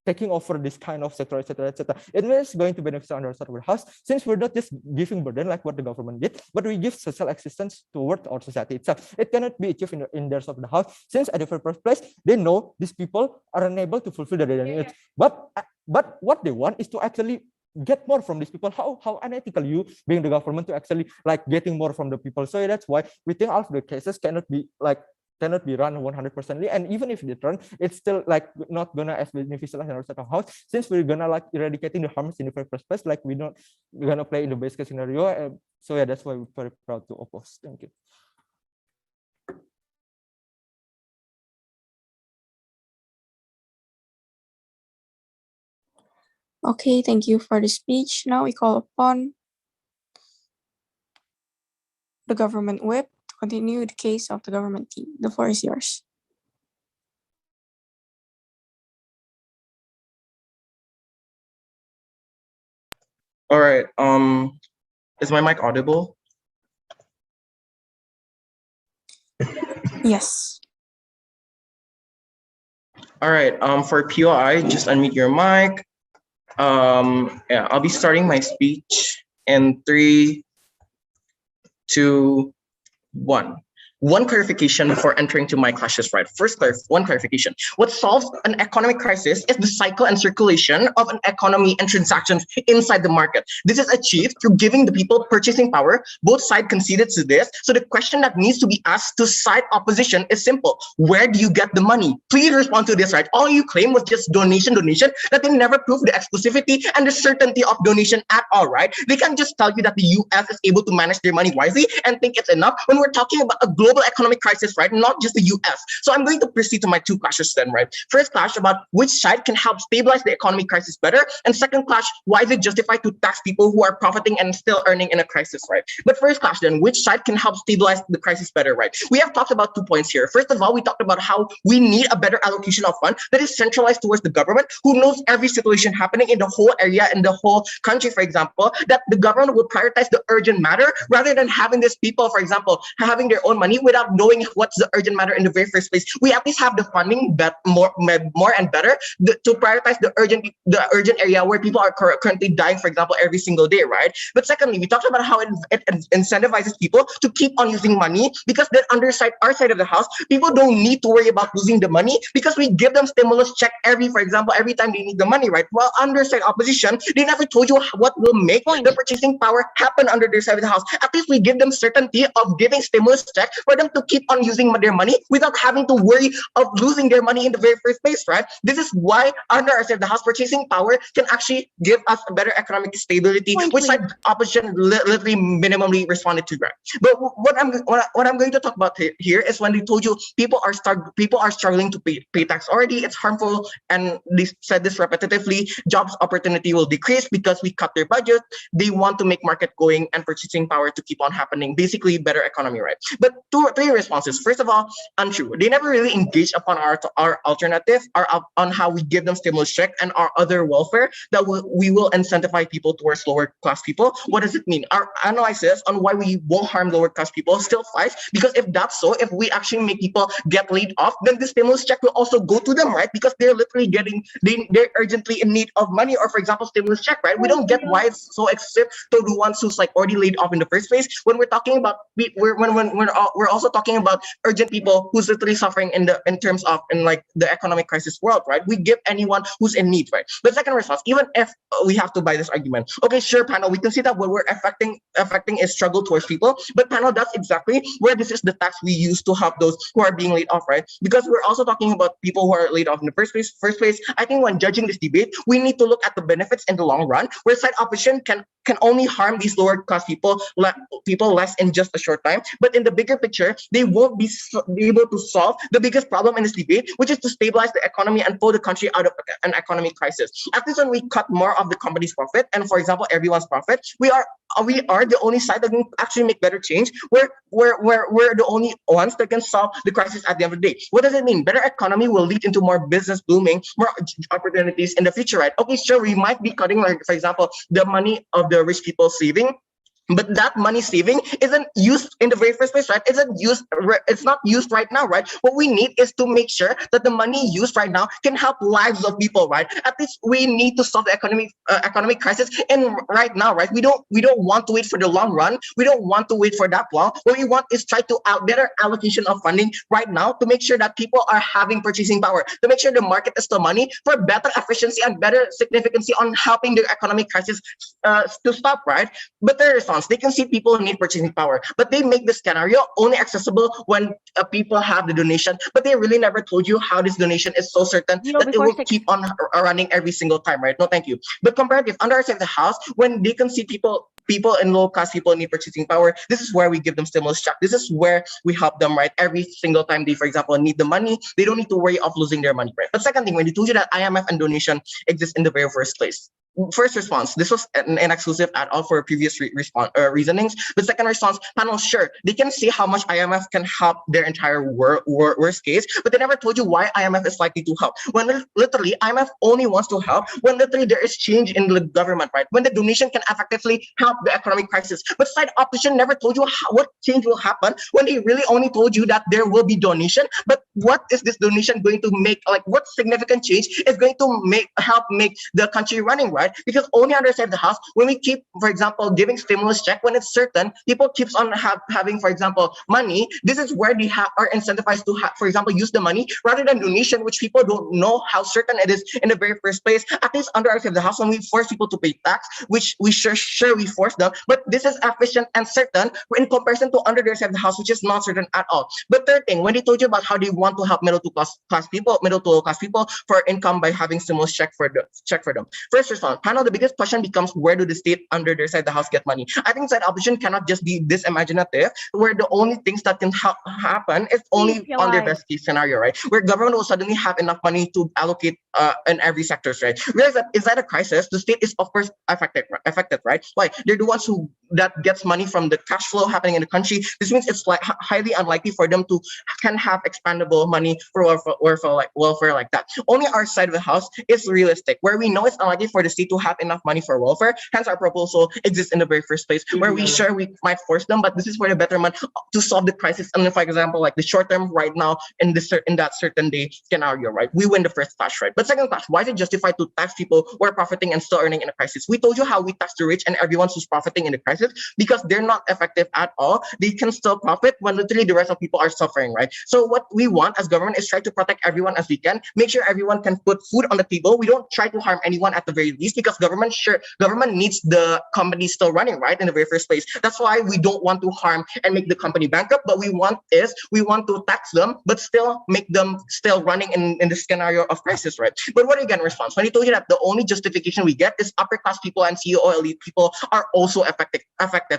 taking over this kind of sector, etc., etc. It is going to benefit on the side of the house, since we're not just giving burden like what the government did, but we give social assistance toward our society itself. It cannot be achieved in the rest of the house, since at the first place they know these people are unable to fulfill their needs. But what they want is to actually get more from these people. How unethical you being the government to actually like getting more from the people. So that's why we think all of the cases cannot be run 100%, and even if they run, it's still like not gonna as beneficial as our set of house, since we're gonna like eradicating the harms in the first place. Like we're gonna play in the best case scenario. So yeah, that's why we're very proud to oppose. Thank you. Okay, thank you for the speech. Now we call upon the government whip, continue the case of the government team. The floor is yours. All right. Is my mic audible? Yes. All right. For POI, just unmute your mic. Yeah, I'll be starting my speech in 3, 2, 1. One clarification before entering to my clashes, right? First, one clarification. What solves an economic crisis is the cycle and circulation of an economy and transactions inside the market. This is achieved through giving the people purchasing power. Both sides conceded to this. So the question that needs to be asked to side opposition is simple. Where do you get the money? Please respond to this, right? All you claim was just donation, that they never proved the exclusivity and the certainty of donation at all, right? They can just tell you that the US is able to manage their money wisely and think it's enough when we're talking about a global economic crisis, right? Not just the US. So I'm going to proceed to my two clashes then, right? First clash about which side can help stabilize the economic crisis better. And second clash, why is it justified to tax people who are profiting and still earning in a crisis, right? But first clash then, which side can help stabilize the crisis better, right? We have talked about 2 points here. First of all, we talked about how we need a better allocation of funds that is centralized towards the government who knows every situation happening in the whole area, in the whole country, for example, that the government will prioritize the urgent matter rather than having these people, for example, having their own money without knowing what's the urgent matter in the very first place. We at least have the funding more and better to prioritize the urgent area where people are currently dying, for example, every single day, right? But secondly, we talked about how it incentivizes people to keep on using money because then our side of the house, people don't need to worry about losing the money because we give them stimulus check for example, every time they need the money, right? While underside opposition, they never told you what will make the purchasing power happen under their side of the house. At least we give them certainty of giving stimulus check for them to keep on using their money without having to worry of losing their money in the very first place, right? This is why under our side, the house purchasing power can actually give us a better economic stability, which side opposition literally minimally responded to, right? But what I'm going to talk about here is when they told you people are struggling to pay tax already. It's harmful, and they said this repetitively. Jobs opportunity will decrease because we cut their budget. They want to make market going and purchasing power to keep on happening. Basically, better economy, right? But 2 or 3 responses. First of all, untrue. They never really engaged upon our alternative, on how we give them stimulus check and our other welfare that we will incentivize people towards lower class people. What does it mean? Our analysis on why we won't harm lower class people still flies, because if that's so, if we actually make people get laid off, then the stimulus check will also go to them, right? Because they're literally they're urgently in need of money, or for example, stimulus check, right? We don't get why it's so excessive to the ones who's like already laid off in the first place. When we're talking about we're also talking about urgent people who's literally suffering in terms of like the economic crisis world, right? We give anyone who's in need, right? The second response, even if we have to buy this argument, okay, sure, panel, we can see that what we're affecting is struggle towards people, but panel, that's exactly where this is the tax we use to help those who are being laid off, right? Because we're also talking about people who are laid off in the first place. I think when judging this debate, we need to look at the benefits in the long run, where side opposition can only harm these lower class people less in just a short time, but in the bigger picture, they won't be able to solve the biggest problem in this debate, which is to stabilize the economy and pull the country out of an economic crisis. At least when we cut more of the company's profit, and for example, everyone's profit, we are the only side that can actually make better change. We're the only ones that can solve the crisis at the end of the day. What does it mean? Better economy will lead into more business blooming, more opportunities in the future, right? Okay, sure, we might be cutting, like, for example, the money of the rich people saving, but that money saving isn't used in the very first place, right? It's not used right now, right? What we need is to make sure that the money used right now can help lives of people, right? At least we need to solve the economic crisis in right now, right? We don't want to wait for the long run. We don't want to wait for that long. What we want is try to better allocation of funding right now to make sure that people are having purchasing power, to make sure the market is still money for better efficiency and better significancy on helping the economic crisis to stop, right? But there is they can see people need purchasing power, but they make the scenario only accessible when people have the donation, but they really never told you how this donation is so certain that it will keep on running every single time, right? No, thank you. But comparative, under our side of the house, when they can see people in low class people need purchasing power, this is where we give them stimulus check. This is where we help them, right? Every single time they, for example, need the money, they don't need to worry of losing their money, right? But second thing, when they told you that IMF and donation exist in the very first place, First response, this was an exclusive at all for previous reasonings. But second response, panel, sure, they can see how much IMF can help their entire worst case, but they never told you why IMF is likely to help. When literally IMF only wants to help when literally there is change in the government, right? When the donation can effectively help the economic crisis. But side opposition never told you what change will happen when they really only told you that there will be donation. But what is this donation going to make? Like, what significant change is going to help make the country running, right? Because only on the side of the house, when we keep, for example, giving stimulus check when it's certain, people keeps on having, for example, money. This is where they are incentivized to, for example, use the money rather than donation, which people don't know how certain it is in the very first place. At least under our side of the house, when we force people to pay tax, which we sure we force them, but this is efficient and certain in comparison to under their side of the house, which is not certain at all. But third thing, when they told you about how they want to help middle to low class people for income by having stimulus check for them. First response, panel, the biggest question becomes, where do the state under their side of the house get money? I think side opposition cannot just be this imaginative, where the only things that can happen is only on their best case scenario, right? Where government will suddenly have enough money to allocate in every sector, right? Whereas is that a crisis? The state is of course affected, right? Why? They're the ones that gets money from the cash flow happening in the country. This means it's like highly unlikely for them to can have expandable money for welfare like that. Only our side of the house is realistic, where we know it's unlikely for the state to have enough money for welfare. Hence, our proposal exists in the very first place, where we might force them, but this is for the betterment to solve the crisis. And for example, like the short term right now in that certain day scenario, right? We win the first class, right? But second class, why is it justified to tax people who are profiting and still earning in a crisis? We told you how we tax the rich and everyone who's profiting in the crisis because they're not effective at all. They can still profit when literally the rest of people are suffering, right? So what we want as government is try to protect everyone as we can, make sure everyone can put food on the table. We don't try to harm anyone at the very least, because government needs the company still running, right, in the very first place. That's why we don't want to harm and make the company bankrupt, but we want to tax them, but still make them still running in the scenario of crisis, right? But what again response? When he told you that the only justification we get is upper class people and CEO elite people are also affected.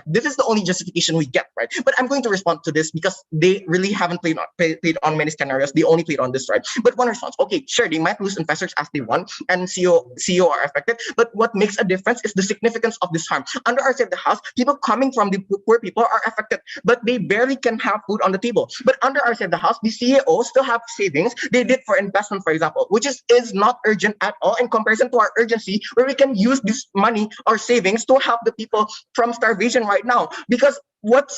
This is the only justification we get, right? But I'm going to respond to this because they really haven't played on many scenarios. They only played on this, right? But one response, okay, sure, they might lose investors as they want, and CEO are affected. But what makes a difference is the significance of this harm. Under our side of the house, people coming from the poor people are affected, but they barely can have food on the table. But under our side of the house, the CEOs still have savings they did for investment, for example, which is not urgent at all in comparison to our urgency, where we can use this money or savings to help the people from starvation right now. Because what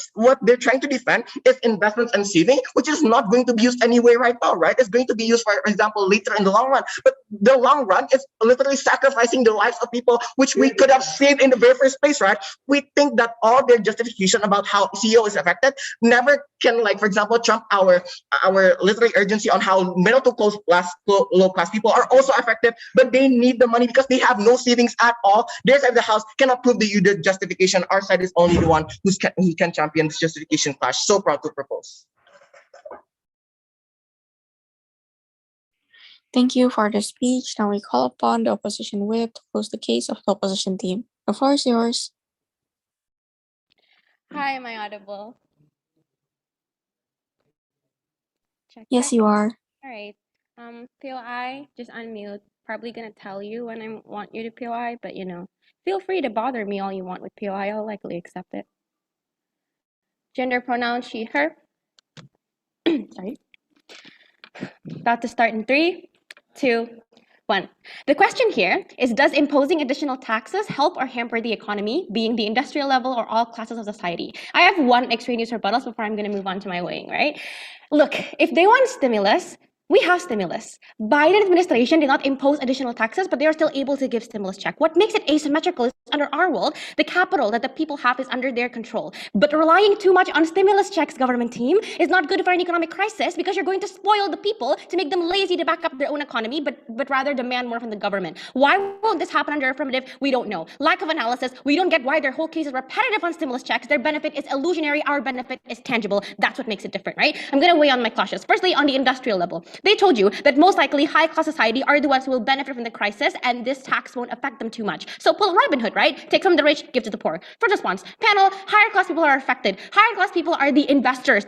they're trying to defend is investments and saving, which is not going to be used anyway right now, right? It's going to be used, for example, later in the long run. But the long run is literally sacrificing the lives of people, which we could have saved in the very first place, right? We think that all their justification about how CEO is affected never can, like, for example, trump our literally urgency on how middle to low class people are also affected, but they need the money because they have no savings at all. Their side of the house cannot prove the justification. Our side is only the one who can champion this justification clash. So proud to propose. Thank you for the speech. Now we call upon the opposition whip to close the case of the opposition team. The floor is yours. Hi, am I audible? Check, Yes, check. you are. All right. POI, just unmute. Probably gonna tell you when I want you to POI, but feel free to bother me all you want with POI. I'll likely accept it. Gender pronoun she, her. Sorry. About to start in 3, 2, 1. The question here is, does imposing additional taxes help or hamper the economy, being the industrial level or all classes of society? I have one extraneous rebuttals before I'm going to move on to my weighing, right? Look, if they want stimulus, we have stimulus. Biden administration did not impose additional taxes, but they are still able to give stimulus check. What makes it asymmetrical is, under our world, the capital that the people have is under their control. But relying too much on stimulus checks, government team, is not good for an economic crisis, because you're going to spoil the people to make them lazy to back up their own economy, but rather demand more from the government. Why won't this happen under affirmative? We don't know. Lack of analysis. We don't get why their whole case is repetitive on stimulus checks. Their benefit is illusionary. Our benefit is tangible. That's what makes it different, right? I'm going to weigh on my clashes. Firstly, on the industrial level. They told you that most likely high-class society are the ones who will benefit from the crisis, and this tax won't affect them too much. So pull Robin Hood, right? Take from the rich, give to the poor. First response, panel, higher class people are affected. Higher class people are the investors.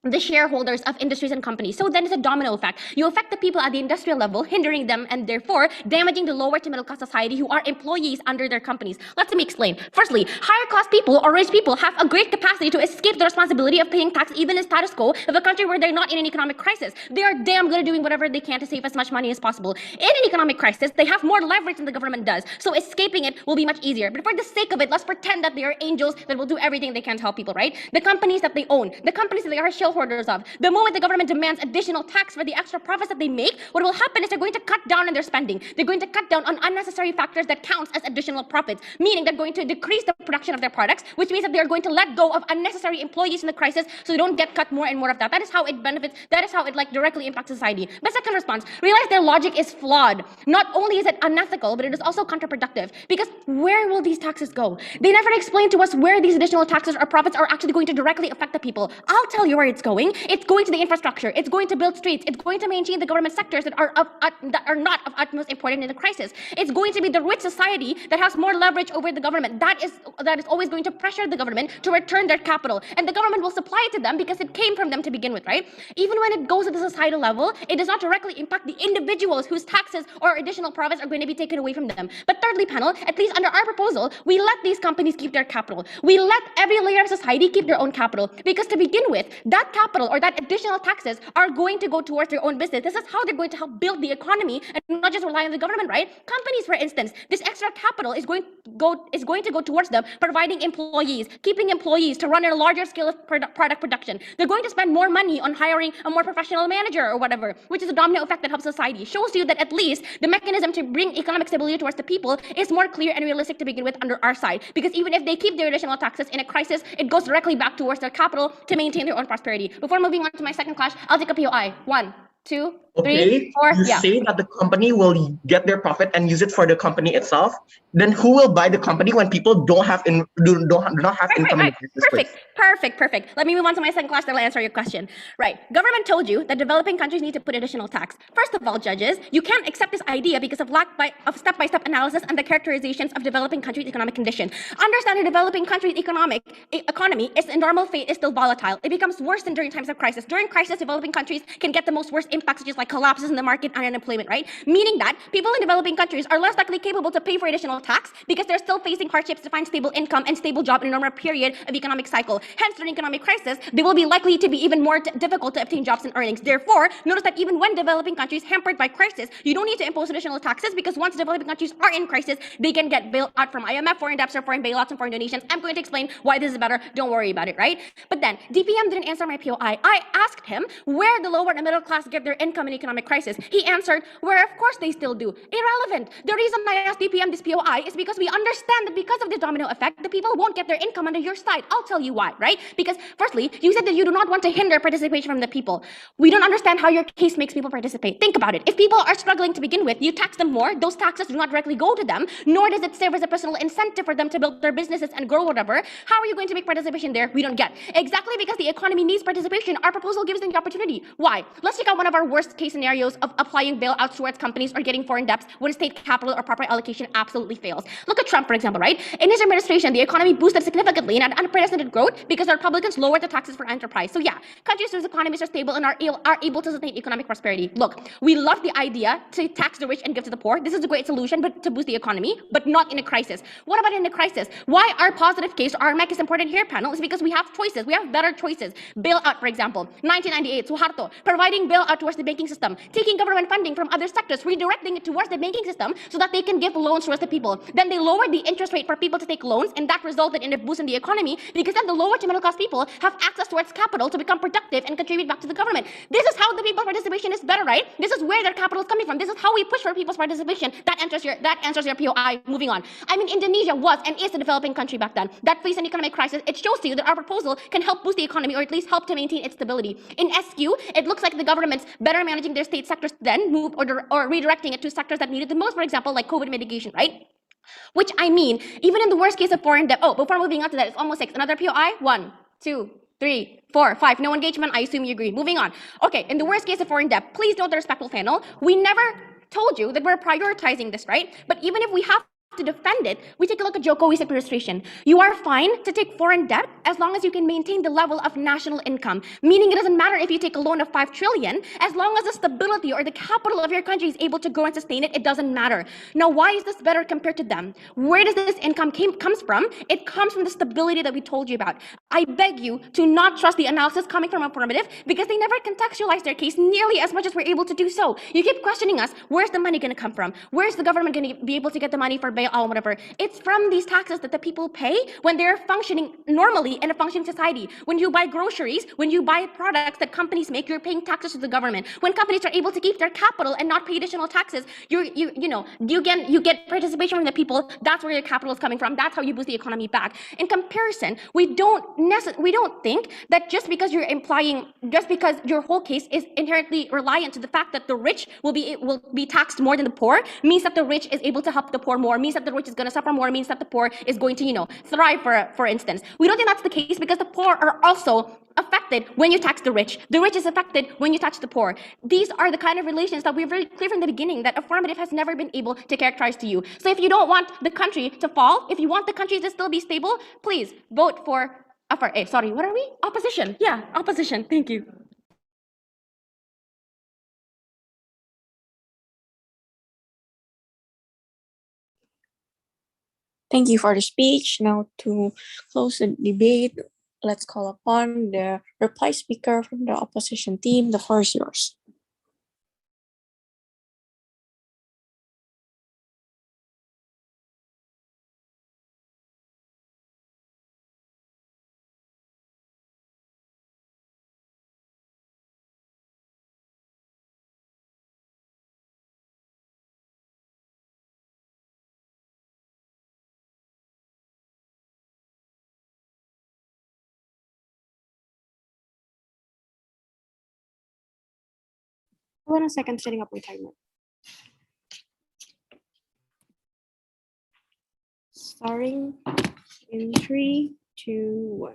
the shareholders of industries and companies. So then it's a domino effect. You affect the people at the industrial level, hindering them and therefore damaging the lower to middle class society who are employees under their companies. Let me explain. Firstly, higher class people or rich people have a great capacity to escape the responsibility of paying tax even in status quo of a country where they're not in an economic crisis. They are damn good at doing whatever they can to save as much money as possible. In an economic crisis, they have more leverage than the government does. So escaping it will be much easier. But for the sake of it, let's pretend that they are angels that will do everything they can to help people, right? The companies that they own, the companies that they are shareholders of, the moment the government demands additional tax for the extra profits that they make, what will happen is they're going to cut down on their spending. They're going to cut down on unnecessary factors that counts as additional profits, meaning they're going to decrease the production of their products, which means that they're going to let go of unnecessary employees in the crisis so they don't get cut more and more of that. That is how it benefits, that is how it like directly impacts society. But second response, realize their logic is flawed. Not only is it unethical, but it is also counterproductive, because where will these taxes go? They never explain to us where these additional taxes or profits are actually going to directly affect the people. I'll tell you where it's going. It's going to the infrastructure. It's going to build streets. It's going to maintain the government sectors that are not of utmost importance in the crisis. It's going to be the rich society that has more leverage over the government. That is always going to pressure the government to return their capital, and the government will supply it to them because it came from them to begin with, right? Even when it goes to the societal level, it does not directly impact the individuals whose taxes or additional profits are going to be taken away from them. But thirdly, panel, at least under our proposal, we let these companies keep their capital. We let every layer of society keep their own capital, because to begin with, that capital or that additional taxes are going to go towards their own business. This is how they're going to help build the economy and not just rely on the government, right? Companies, for instance, this extra capital is going to go towards them providing employees, keeping employees to run at a larger scale of product production. They're going to spend more money on hiring a more professional manager or whatever, which is a domino effect that helps society. Shows you that at least the mechanism to bring economic stability towards the people is more clear and realistic to begin with under our side. Because even if they keep their additional taxes in a crisis, it goes directly back towards their capital to maintain their own prosperity. Before moving on to my second clash, I'll take a POI. 1, 2, 3, 4. You say that the company will get their profit and use it for the company itself. Then who will buy the company when people do not have income in the first place? Perfect. Let me move on to my second clash that will answer your question. Right. Government told you that developing countries need to put additional tax. First of all, judges, you can't accept this idea because of lack of step-by-step analysis and the characterizations of developing countries' economic condition. Understand a developing country's economy is in normal fate is still volatile. It becomes worse than during times of crisis. During crisis, developing countries can get the most worst impacts, such as like collapses in the market and unemployment, right? Meaning that people in developing countries are less likely capable to pay for additional tax because they're still facing hardships to find stable income and stable job in a normal period of economic cycle. Hence, during economic crisis, they will be likely to be even more difficult to obtain jobs and earnings. Therefore, notice that even when developing countries hampered by crisis, you don't need to impose additional taxes, because once developing countries are in crisis, they can get bailed out from IMF, foreign debts, or foreign bailouts and foreign donations. I'm going to explain why this is better. Don't worry about it, right? But then, DPM didn't answer my POI. I asked him where the lower and middle class get their income in economic crisis. He answered, where of course they still do. Irrelevant. The reason I asked DPM this POI is because we understand that because of the domino effect, the people won't get their income under your side. I'll tell you why, right? Because firstly, you said that you do not want to hinder participation from the people. We don't understand how your case makes people participate. Think about it. If people are struggling to begin with, you tax them more. Those taxes do not directly go to them, nor does it serve as a personal incentive for them to build their businesses and grow whatever. How are you going to make participation there? We don't get. Exactly because the economy needs participation, our proposal gives them the opportunity. Why? Let's check out one of our worst case scenarios of applying bailouts towards companies or getting foreign debts when state capital or proper allocation absolutely fails. Look at Trump, for example, right? In his administration, the economy boosted significantly and had unprecedented growth because the Republicans lowered the taxes for enterprise. So yeah, countries whose economies are stable and are able to sustain economic prosperity. Look, we love the idea to tax the rich and give to the poor. This is a great solution, but to boost the economy, but not in a crisis. What about in a crisis? Why our positive case, our MEK is important here, panel, is because we have choices. We have better choices. Bailout, for example, 1998, Suharto, providing bailout towards the banking system, taking government funding from other sectors, redirecting it towards the banking system so that they can give loans towards the people. Then they lowered the interest rate for people to take loans, and that resulted in a boost in the economy because then the lower to middle class people have access towards capital to become productive and contribute back to the government. This is how the people's participation is better, right? This is where their capital is coming from. This is how we push for people's participation. That answers your POI. Moving on. I mean, Indonesia was and is a developing country back then that faced an economic crisis. It shows to you that our proposal can help boost the economy, or at least help to maintain its stability. In SQ, it looks like the government's better managing their state sectors, then move or redirecting it to sectors that need it the most, for example, like COVID mitigation, right? Which I mean, even in the worst case of foreign debt. Oh, before moving on to that, it's almost 6. Another POI? 1, 2, 3, 4, 5. No engagement. I assume you agree. Moving on. Okay, in the worst case of foreign debt, please note the respectful panel. We never told you that we're prioritizing this, right? But even if we have to defend it, we take a look at Jokowi's administration. You are fine to take foreign debt as long as you can maintain the level of national income, meaning it doesn't matter if you take a loan of 5 trillion, as long as the stability or the capital of your country is able to grow and sustain it, it doesn't matter. Now, why is this better compared to them? Where does this income comes from? It comes from the stability that we told you about. I beg you to not trust the analysis coming from affirmative because they never contextualize their case nearly as much as we're able to do so. You keep questioning us, where's the money going to come from? Where's the government going to be able to get the money for bailout, whatever? It's from these taxes that the people pay when they're functioning normally in a functioning society. When you buy groceries, when you buy products that companies make, you're paying taxes to the government. When companies are able to keep their capital and not pay additional taxes, you get participation from the people. That's where your capital is coming from. That's how you boost the economy back. In comparison, we don't think that just because your whole case is inherently reliant to the fact that the rich will be taxed more than the poor means that the rich is able to help the poor more, means that the rich is going to suffer more, means that the poor is going to thrive, for instance. We don't think that's the case because the poor are also affected when you tax the rich. The rich is affected when you tax the poor. These are the kind of relations that we're very clear from the beginning that affirmative has never been able to characterize to you. So if you don't want the country to fall, if you want the country to still be stable, please vote for what are we? Opposition. Yeah, opposition. Thank you. Thank you for the speech. Now to close the debate, let's call upon the reply speaker from the opposition team. The floor is yours. Hold on a second, setting up my timer. Starting in 3, 2, 1.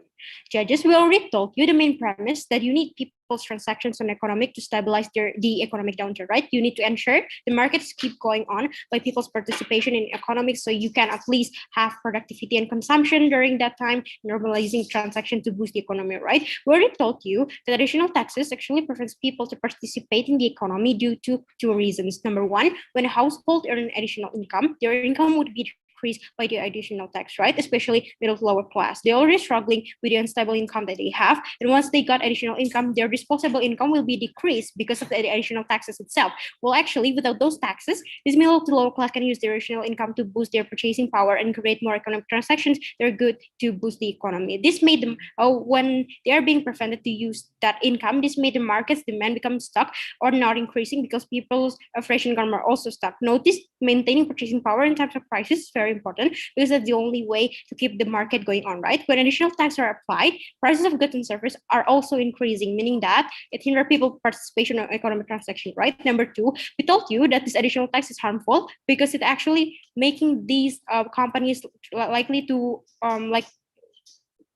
Judges, we already told you the main premise that you need people's transactions on economic to stabilize the economic downturn, right? You need to ensure the markets keep going on by people's participation in economics so you can at least have productivity and consumption during that time, normalizing transaction to boost the economy, right? We already told you that additional taxes actually prevents people to participate in the economy due to 2 reasons. Number 1, when a household earn additional income, their income would be decreased by the additional tax, right? Especially middle to lower class. They're already struggling with the unstable income that they have. And once they got additional income, their disposable income will be decreased because of the additional taxes itself. Well, actually, without those taxes, this middle to lower class can use their additional income to boost their purchasing power and create more economic transactions. They're good to boost the economy. This made them, when they are being prevented to use that income, this made the market's demand become stuck or not increasing because people's fresh income are also stuck. Notice maintaining purchasing power in times of crisis is very important because that's the only way to keep the market going on, right? When additional taxes are applied, prices of goods and services are also increasing, meaning that it hinders people's participation in economic transaction, right? Number 2, we told you that this additional tax is harmful because it actually making these companies likely to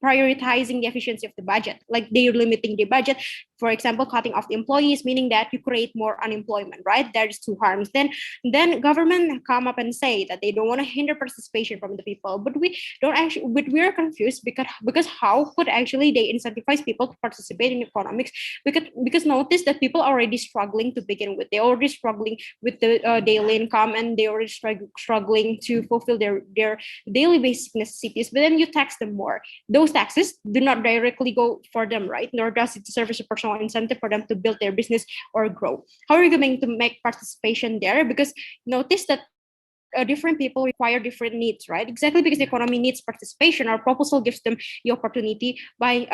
prioritizing the efficiency of the budget, like they're limiting the budget. For example, cutting off the employees, meaning that you create more unemployment, right? There's 2 harms. Then government come up and say that they don't want to hinder participation from the people, but we're confused because how could actually they incentivize people to participate in economics? Because notice that people are already struggling to begin with. They're already struggling with the daily income, and they're already struggling to fulfill their daily basic necessities. But then you tax them more. Those taxes do not directly go for them, right? Nor does it serve as a personal incentive for them to build their business or grow. How are you going to make participation there? Because notice that different people require different needs, right? Exactly because the economy needs participation. Our proposal gives them the opportunity by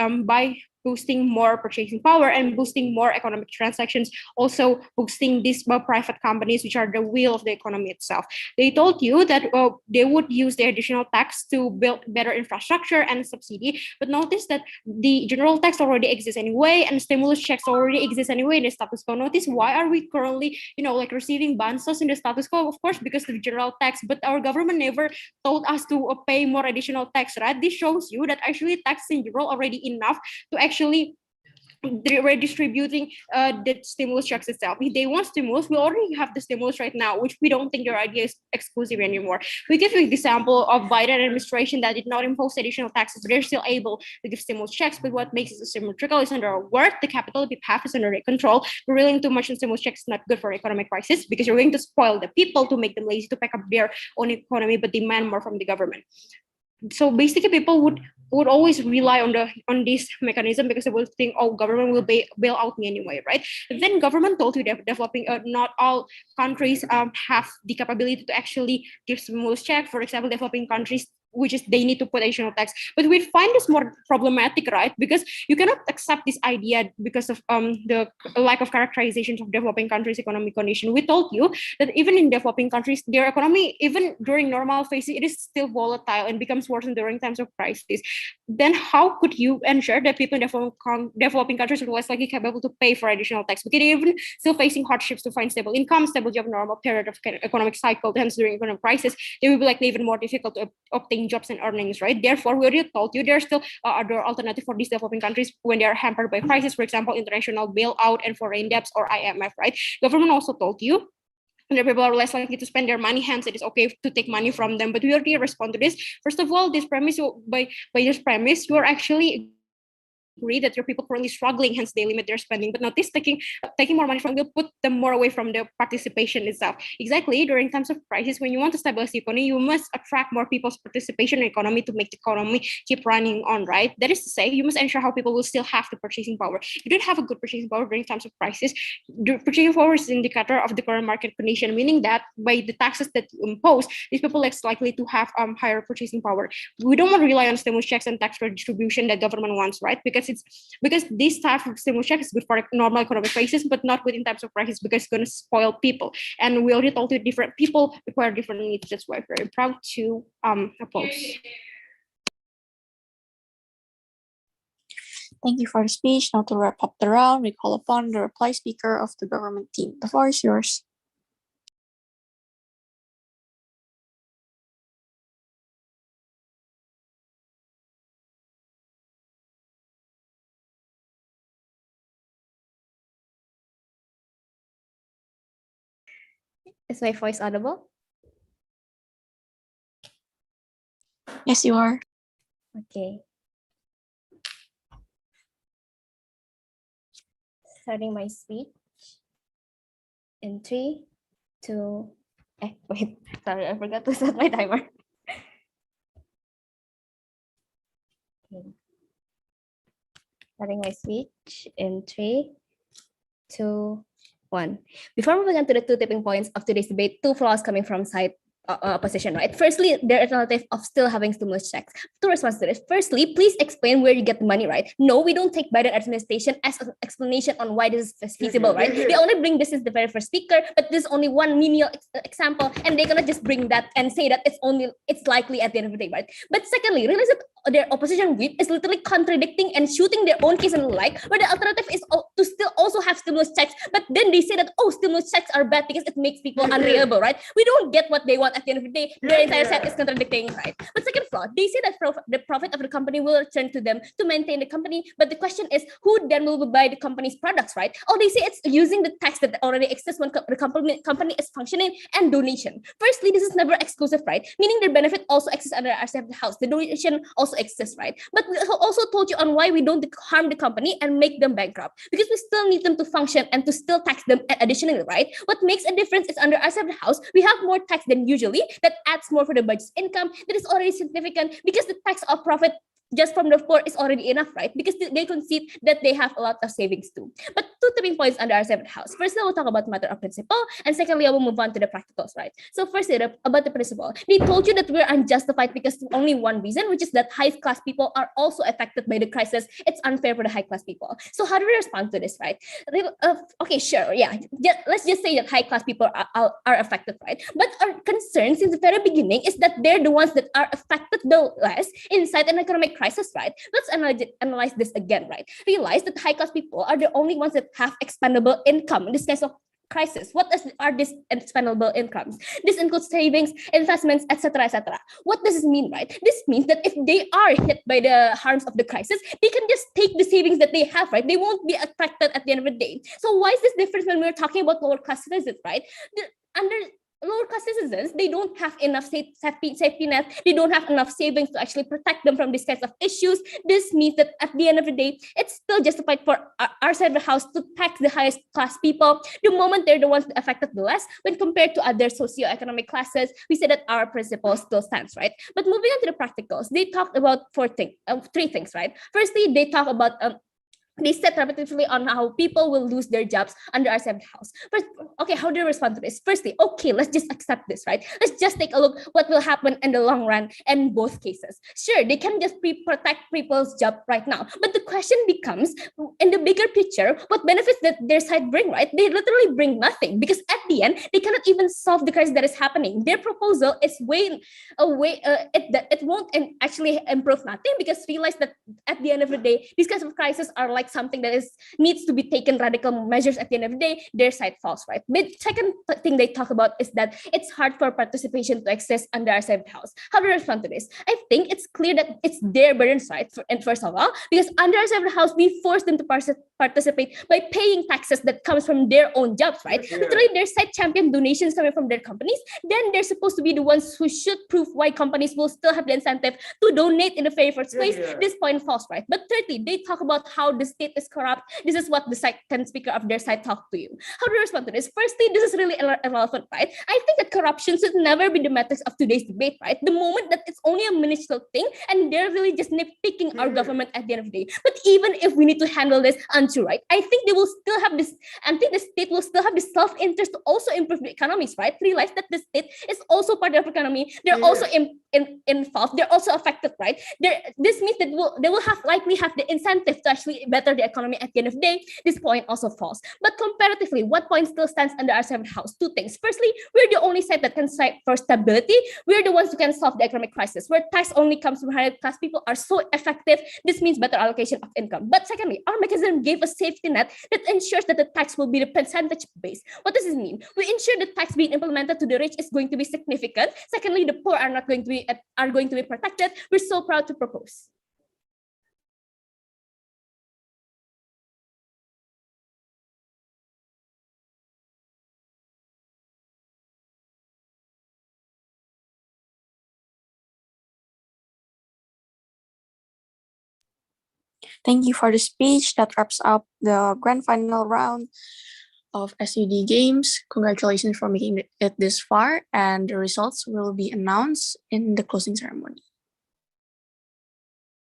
boosting more purchasing power and boosting more economic transactions, also boosting these private companies, which are the wheel of the economy itself. They told you that they would use the additional tax to build better infrastructure and subsidy, but notice that the general tax already exists anyway, and stimulus checks already exist anyway in the status quo. Notice why are we currently, receiving bansos in the status quo? Of course, because of the general tax, but our government never told us to pay more additional tax, right? This shows you that actually tax in general already enough to actually redistributing the stimulus checks itself. If they want stimulus, we already have the stimulus right now, which we don't think their idea is exclusive anymore. We give you the example of Biden administration that did not impose additional taxes, but they're still able to give stimulus checks. But what makes it asymmetrical is under our work, the capital path is under their control. Relying too much on stimulus checks is not good for economic crisis because you're going to spoil the people to make them lazy to pack up their own economy, but demand more from the government. So basically, people would always rely on this mechanism because they would think, oh, government will bail out me anyway, right? But then government told you that developing, not all countries have the capability to actually give stimulus check. For example, developing countries, which is they need to put additional tax. But we find this more problematic, right? Because you cannot accept this idea because of the lack of characterizations of developing countries' economic condition. We told you that even in developing countries, their economy, even during normal phases, it is still volatile and becomes worse during times of crisis. Then how could you ensure that people in developing countries are less likely capable to pay for additional tax? Because they're even still facing hardships to find stable income, stable job, normal period of economic cycle. Hence, during economic crisis, they will be likely even more difficult to obtain jobs and earnings, right? Therefore, we already told you there's still other alternative for these developing countries when they are hampered by crisis, for example, international bailout and foreign debts or IMF, right? Government also told you and people are less likely to spend their money, hence it is okay to take money from them. But we already respond to this. First of all, this premise, by this premise, you are actually agree that there are people currently struggling, hence they limit their spending. But notice taking more money from will put them more away from the participation itself. Exactly, during times of crisis, when you want to stabilize the economy, you must attract more people's participation in the economy to make the economy keep running on, right? That is to say, you must ensure how people will still have the purchasing power. You don't have a good purchasing power during times of crisis. The purchasing power is an indicator of the current market condition, meaning that by the taxes that you impose, these people are less likely to have higher purchasing power. We don't want to rely on stimulus checks and tax redistribution that government wants, right? Because this type of stimulus check is good for normal economic crisis, but not within times of crisis because it's going to spoil people. And we already told you different people require different needs. That's why we're very proud to oppose. Thank you for the speech. Now to wrap up the round, we call upon the reply speaker of the government team. The floor is yours. Is my voice audible? Yes, you are. Okay. Starting my speech in 3, 2, wait, sorry, I forgot to set my timer. Okay. Starting my speech in 3, 2, 1. Before moving on to the 2 tipping points of today's debate, 2 flaws coming from side opposition, right? Firstly, their alternative of still having stimulus checks. 2 responses to this. Firstly, please explain where you get the money, right? No, we don't take Biden administration as an explanation on why this is feasible, right? They only bring this as the very first speaker, but this is only one menial example, and they're gonna just bring that and say that it's likely at the end of the day, right? But secondly, realize that their opposition whip is literally contradicting and shooting their own case and like, where the alternative is to still also have stimulus checks, but then they say that, oh, stimulus checks are bad because it makes people unreliable, right? We don't get what they want at the end of the day. Their entire set is contradicting, right? But second flaw, they say that the profit of the company will return to them to maintain the company, but the question is, who then will buy the company's products, right? Oh, they say it's using the tax that already exists when the company is functioning and donation. Firstly, this is never exclusive, right? Meaning their benefit also exists under our side of the house. The donation also exists, right? But we also told you on why we don't harm the company and make them bankrupt, because we still need them to function and to still tax them additionally, right? What makes a difference is under our side of the house, we have more tax than usually. That adds more for the budget's income. That is already significant because the tax of profit just from the poor is already enough, right? Because they concede that they have a lot of savings too. But 2 tipping points under our seventh house. Firstly, we'll talk about the matter of principle, and secondly, I will move on to the practicals, right? So firstly, about the principle, they told you that we're unjustified because of only one reason, which is that high-class people are also affected by the crisis. It's unfair for the high-class people. So how do we respond to this, right? Okay, sure, yeah. Let's just say that high-class people are affected, right? But our concern since the very beginning is that they're the ones that are affected the less inside an economic crisis, right? Let's analyze this again, right? Realize that high-class people are the only ones that have expendable income in this case of crisis. Are these expendable incomes? This includes savings, investments, etc., etc. What does this mean, right? This means that if they are hit by the harms of the crisis, they can just take the savings that they have, right? They won't be affected at the end of the day. So why is this different when we're talking about lower class citizens, right? Under lower class citizens, they don't have enough safety net. They don't have enough savings to actually protect them from these kinds of issues. This means that at the end of the day, it's still justified for our side of the house to tax the highest class people the moment they're the ones affected the less when compared to other socioeconomic classes. We say that our principle still stands, right? But moving on to the practicals, they talked about three things, right? Firstly, they talk about they said repetitively on how people will lose their jobs under our side of the house. First, okay, how do you respond to this? Firstly, okay, let's just accept this, right? Let's just take a look what will happen in the long run in both cases. Sure, they can just protect people's job right now, but the question becomes, in the bigger picture, what benefits that their side bring, right? They literally bring nothing, because at the end, they cannot even solve the crisis that is happening. Their proposal is it won't actually improve nothing, because realize that at the end of the day, these kinds of crises are like something that needs to be taken radical measures. At the end of the day, their side falls, right? But second thing they talk about is that it's hard for participation to exist under our side of the house. How do I respond to this? I think it's clear that it's their burden, right? And first of all, because under our side of the house, we force them to participate by paying taxes that comes from their own jobs, right? Literally, their side champion donations coming from their companies. Then they're supposed to be the ones who should prove why companies will still have the incentive to donate in the very first place. This point falls, right? But thirdly, they talk about how the state is corrupt. This is what the second speaker of their side talked to you. How do you respond to this? Firstly, this is really irrelevant, right? I think that corruption should never be the metrics of today's debate, right? The moment that it's only a minuscule thing and they're really just nitpicking our government at the end of the day. But even if we need to handle this untrue, right? I think they will still have this, I think the state will still have the self-interest to also improve the economies, right? Realize that the state is also part of the economy. They're also involved. They're also affected, right? This means that they will likely have the incentive to actually better the economy at the end of the day. This point also falls. But comparatively, what point still stands under our side of the house? Two things. Firstly, we're the only side that can strive for stability. We're the ones who can solve the economic crisis. Where tax only comes from higher class people are so effective. This means better allocation of income. But secondly, our mechanism gave a safety net that ensures that the tax will be the percentage base. What does this mean? We ensure the tax being implemented to the rich is going to be significant. Secondly, the poor are going to be protected. We're so proud to propose. Thank you for the speech. That wraps up the grand final round of SUD Games. Congratulations for making it this far, and the results will be announced in the closing ceremony.